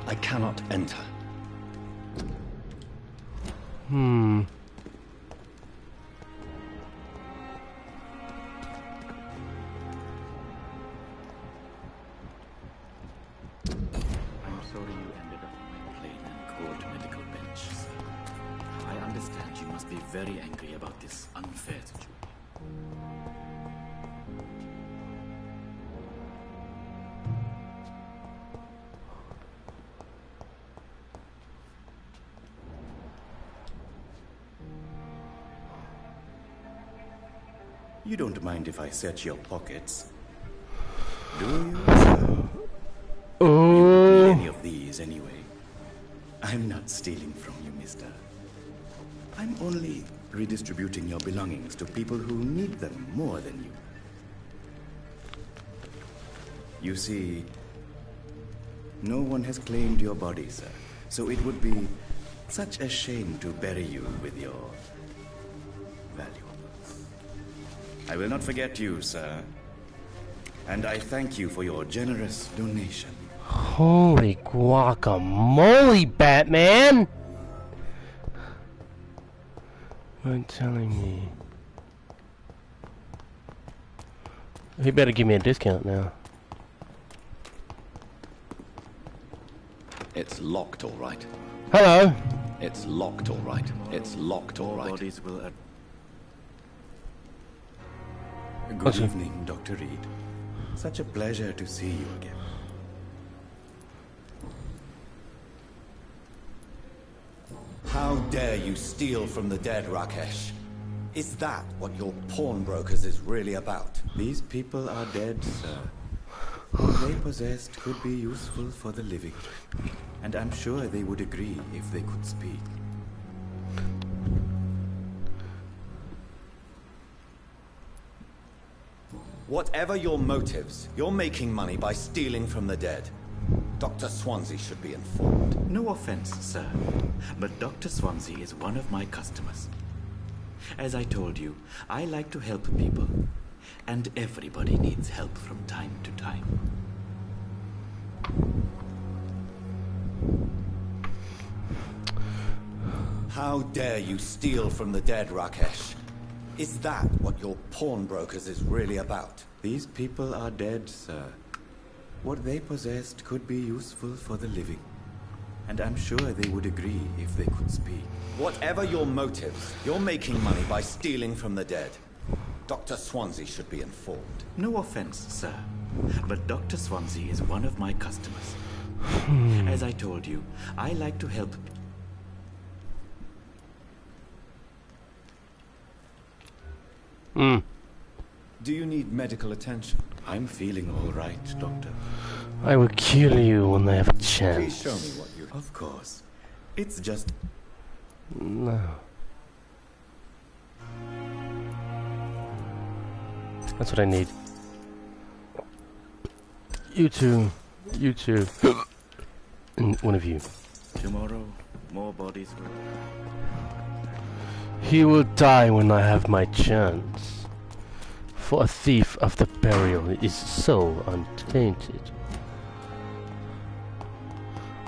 Speaker 3: I cannot enter.
Speaker 4: Hmm.
Speaker 9: I'm sorry you ended up on my plain and cold medical bench, sir. I understand you must be very angry about this unfair situation. You don't mind if I search your pockets, do you? You don't need any of these anyway. I'm not stealing from you, mister. I'm only redistributing your belongings to people who need them more than you. You see, no one has claimed your body, sir. So it would be such a shame to bury you with your valuables. I will not forget you, sir. And I thank you for your generous donation.
Speaker 4: Holy guacamole, Batman! You're telling me. He better give me a discount now.
Speaker 3: It's
Speaker 7: It's locked, all right.
Speaker 4: Hello.
Speaker 7: It's locked, all right. It's locked, all right.
Speaker 9: Bodies will. Good evening, Dr. Reed. Such a pleasure to see you again.
Speaker 7: How dare you steal from the dead, Rakesh? Is that what your pawnbrokers is really about?
Speaker 9: These people are dead, sir. What they possessed could be useful for the living. And I'm sure they would agree if they could speak.
Speaker 7: Whatever your motives, you're making money by stealing from the dead. Dr. Swansea should be informed.
Speaker 9: No offense, sir, but Dr. Swansea is one of my customers. As I told you, I like to help people, and everybody needs help from time to time.
Speaker 7: How dare you steal from the dead, Rakesh? Is that what your pawnbrokers is really about?
Speaker 9: These people are dead, sir. What they possessed could be useful for the living. And I'm sure they would agree if they could speak.
Speaker 7: Whatever your motives, you're making money by stealing from the dead. Dr. Swansea should be informed.
Speaker 9: No offense, sir, but Dr. Swansea is one of my customers. As I told you, I like to help.
Speaker 7: Do you need medical attention?
Speaker 9: I'm feeling all right, Doctor.
Speaker 4: I will kill you when I have a chance.
Speaker 7: Please show me what you...
Speaker 9: Of course. It's just...
Speaker 4: No. That's what I need. You two. You two. And one of you.
Speaker 9: Tomorrow, more bodies will...
Speaker 4: He will die when I have my chance. For a thief of the burial is so untainted.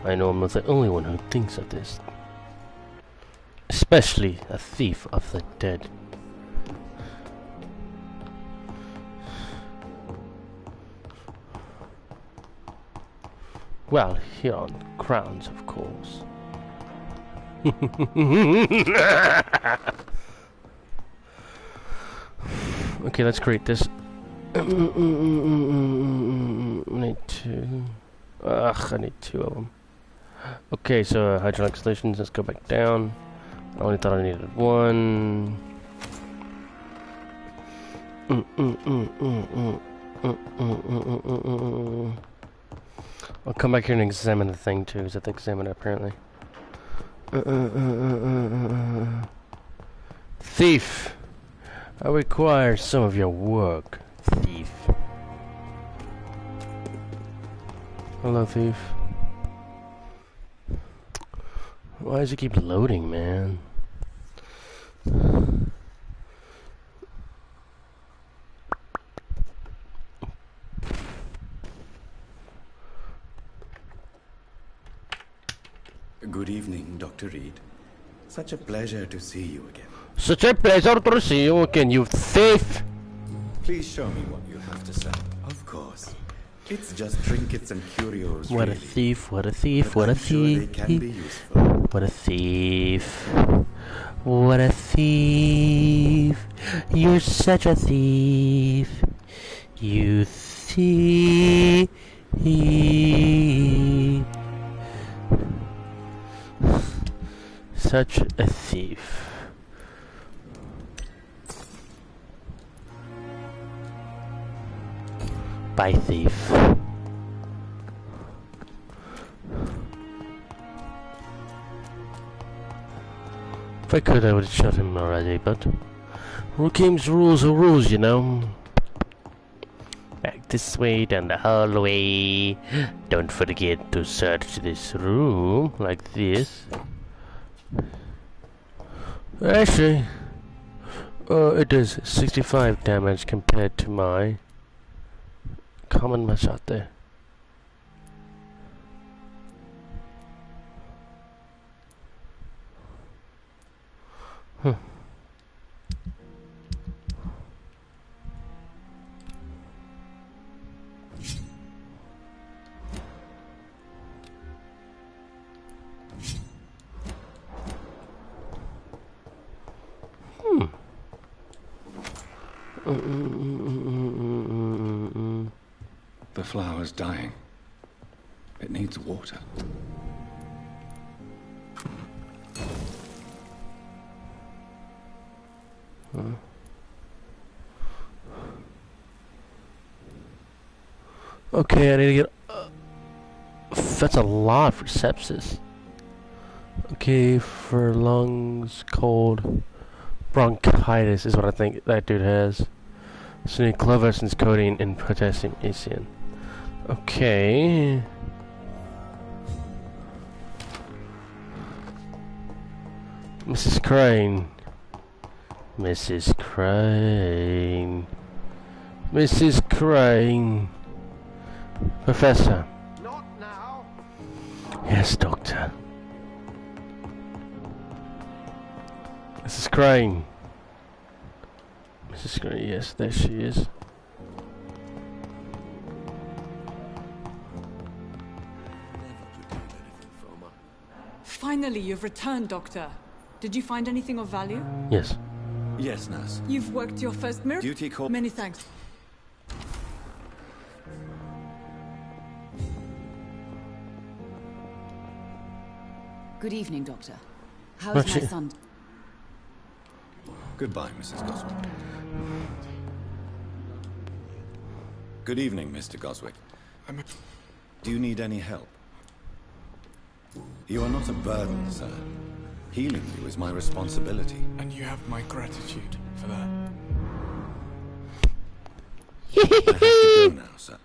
Speaker 4: I know I'm not the only one who thinks of this. Especially a thief of the dead. Well, here on Crowns, of course. Okay, let's create this. I need two. Ugh, I need two of them. Okay, so hydraulic solutions, let's go back down. I only thought I needed one. I'll come back here and examine the thing too. Is that the examiner apparently? Thief! I require some of your work, thief. Hello, thief. Why does it keep loading, man?
Speaker 9: Good evening, Dr. Reed. Such a pleasure to see you again.
Speaker 4: Such a pleasure to see you again, you thief!
Speaker 7: Please show me what you have to say.
Speaker 9: Of course. It's just trinkets and curios,
Speaker 4: What
Speaker 9: really.
Speaker 4: a thief, what a thief,
Speaker 9: But
Speaker 4: what a
Speaker 9: I'm sure
Speaker 4: thief.
Speaker 9: they can be useful.
Speaker 4: What a thief. What a thief. You're such a thief. You thief. Such a thief. Bye, thief. If I could, I would have shot him already, but game's rules are rules, you know. Back this way, down the hallway. Don't forget to search this room like this. Actually, it does 65 damage compared to my common machete. Huh.
Speaker 3: The flower's dying. It needs water.
Speaker 4: Okay, I need to get... that's a lot for sepsis. Okay, for lungs, cold, bronchitis is what I think that dude has. So need clover-essence, codeine, and potassium ACN. Okay. Mrs. Crane. Mrs. Crane. Mrs. Crane. Professor.
Speaker 6: Not now.
Speaker 4: Yes, Doctor. Mrs. Crane. Mrs. Crane, yes, there she is.
Speaker 10: Finally, you've returned, Doctor. Did you find anything of value?
Speaker 4: Yes.
Speaker 7: Yes, nurse.
Speaker 10: You've worked your first miracle.
Speaker 7: Duty call.
Speaker 10: Many thanks.
Speaker 20: Good evening, Doctor. How's my son?
Speaker 7: Goodbye, Mrs. Goswick. Good evening, Mr. Goswick. Do you need any help? You are not a burden, sir. Healing you is my responsibility.
Speaker 19: And you have my gratitude for that.
Speaker 7: I have to go now, sir.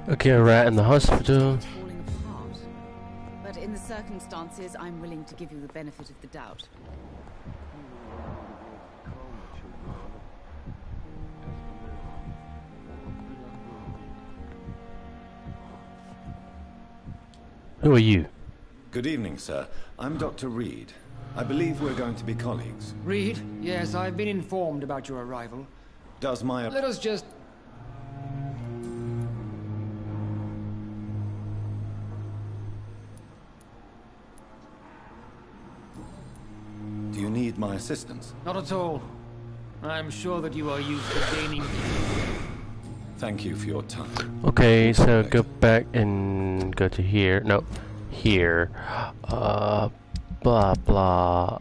Speaker 4: Okay, rat in the hospital.
Speaker 20: Falling apart. But in the circumstances, I'm willing to give you the benefit of the doubt.
Speaker 4: Who are you?
Speaker 7: Good evening, sir. I'm Dr. Reed. I believe we're going to be colleagues.
Speaker 14: Reed, yes, I've been informed about your arrival.
Speaker 7: Does my...
Speaker 14: Let us just...
Speaker 7: Do you need my assistance?
Speaker 14: Not at all. I'm sure that you are used to gaining...
Speaker 7: Thank you for your time.
Speaker 4: Okay, so go back and go to here. No, here. Blah blah.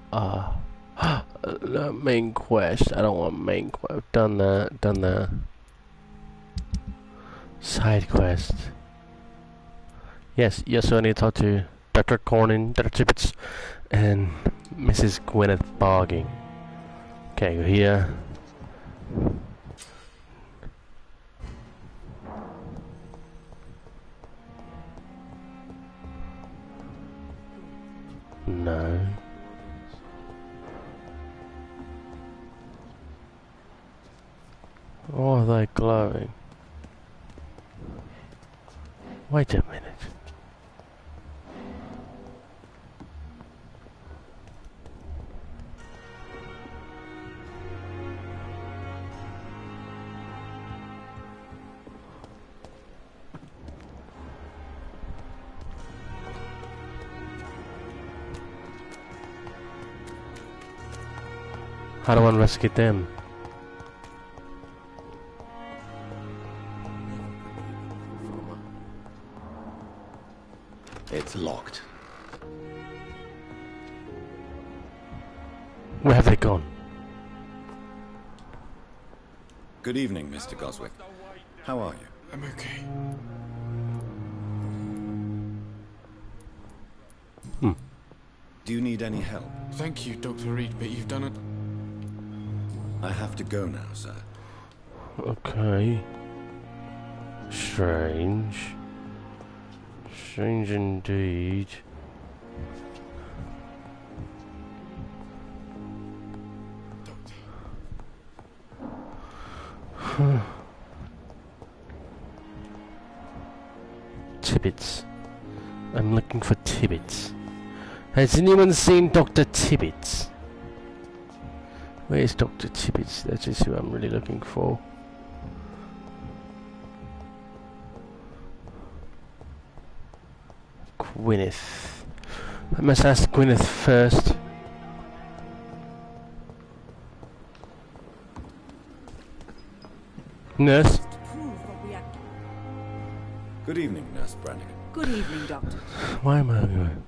Speaker 4: Main quest. I don't want main quest. Done that. Done that. Side quest. Yes. Yes. So I need to talk to Dr. Cornyn, Dr. Tibbets, and Mrs. Gwyneth Barging. Okay, go here. No. Oh, are they glowing? Wait a minute. How do I investigate them?
Speaker 7: It's locked.
Speaker 4: Where have they gone?
Speaker 7: Good evening, Mr. Goswick. How are you?
Speaker 19: I'm okay.
Speaker 7: Do you need any help?
Speaker 19: Thank you, Dr. Reed, but you've done it.
Speaker 7: I have to go now, sir.
Speaker 4: Okay. Strange. Strange indeed. Tibbets. I'm looking for Tibbets. Has anyone seen Dr. Tibbets? Where's Dr. Tibbets? That is who I'm really looking for. Gwyneth. I must ask Gwyneth first. Nurse.
Speaker 10: To prove what we are.
Speaker 7: Good evening, Nurse Brannigan.
Speaker 20: Good evening, Doctor.
Speaker 4: Why am I going?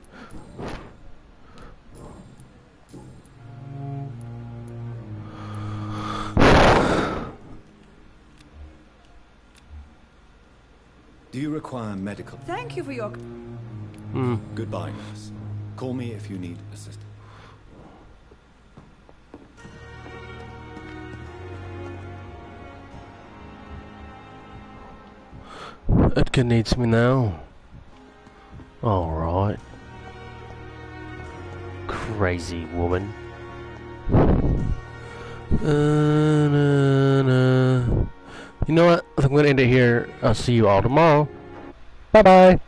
Speaker 3: Do you require medical?
Speaker 20: Thank you for your...
Speaker 3: Goodbye, nurse. Call me if you need assistance.
Speaker 4: Edgar needs me now. Alright. Crazy woman. You know what? I think I'm gonna end it here. I'll see you all tomorrow. Bye bye.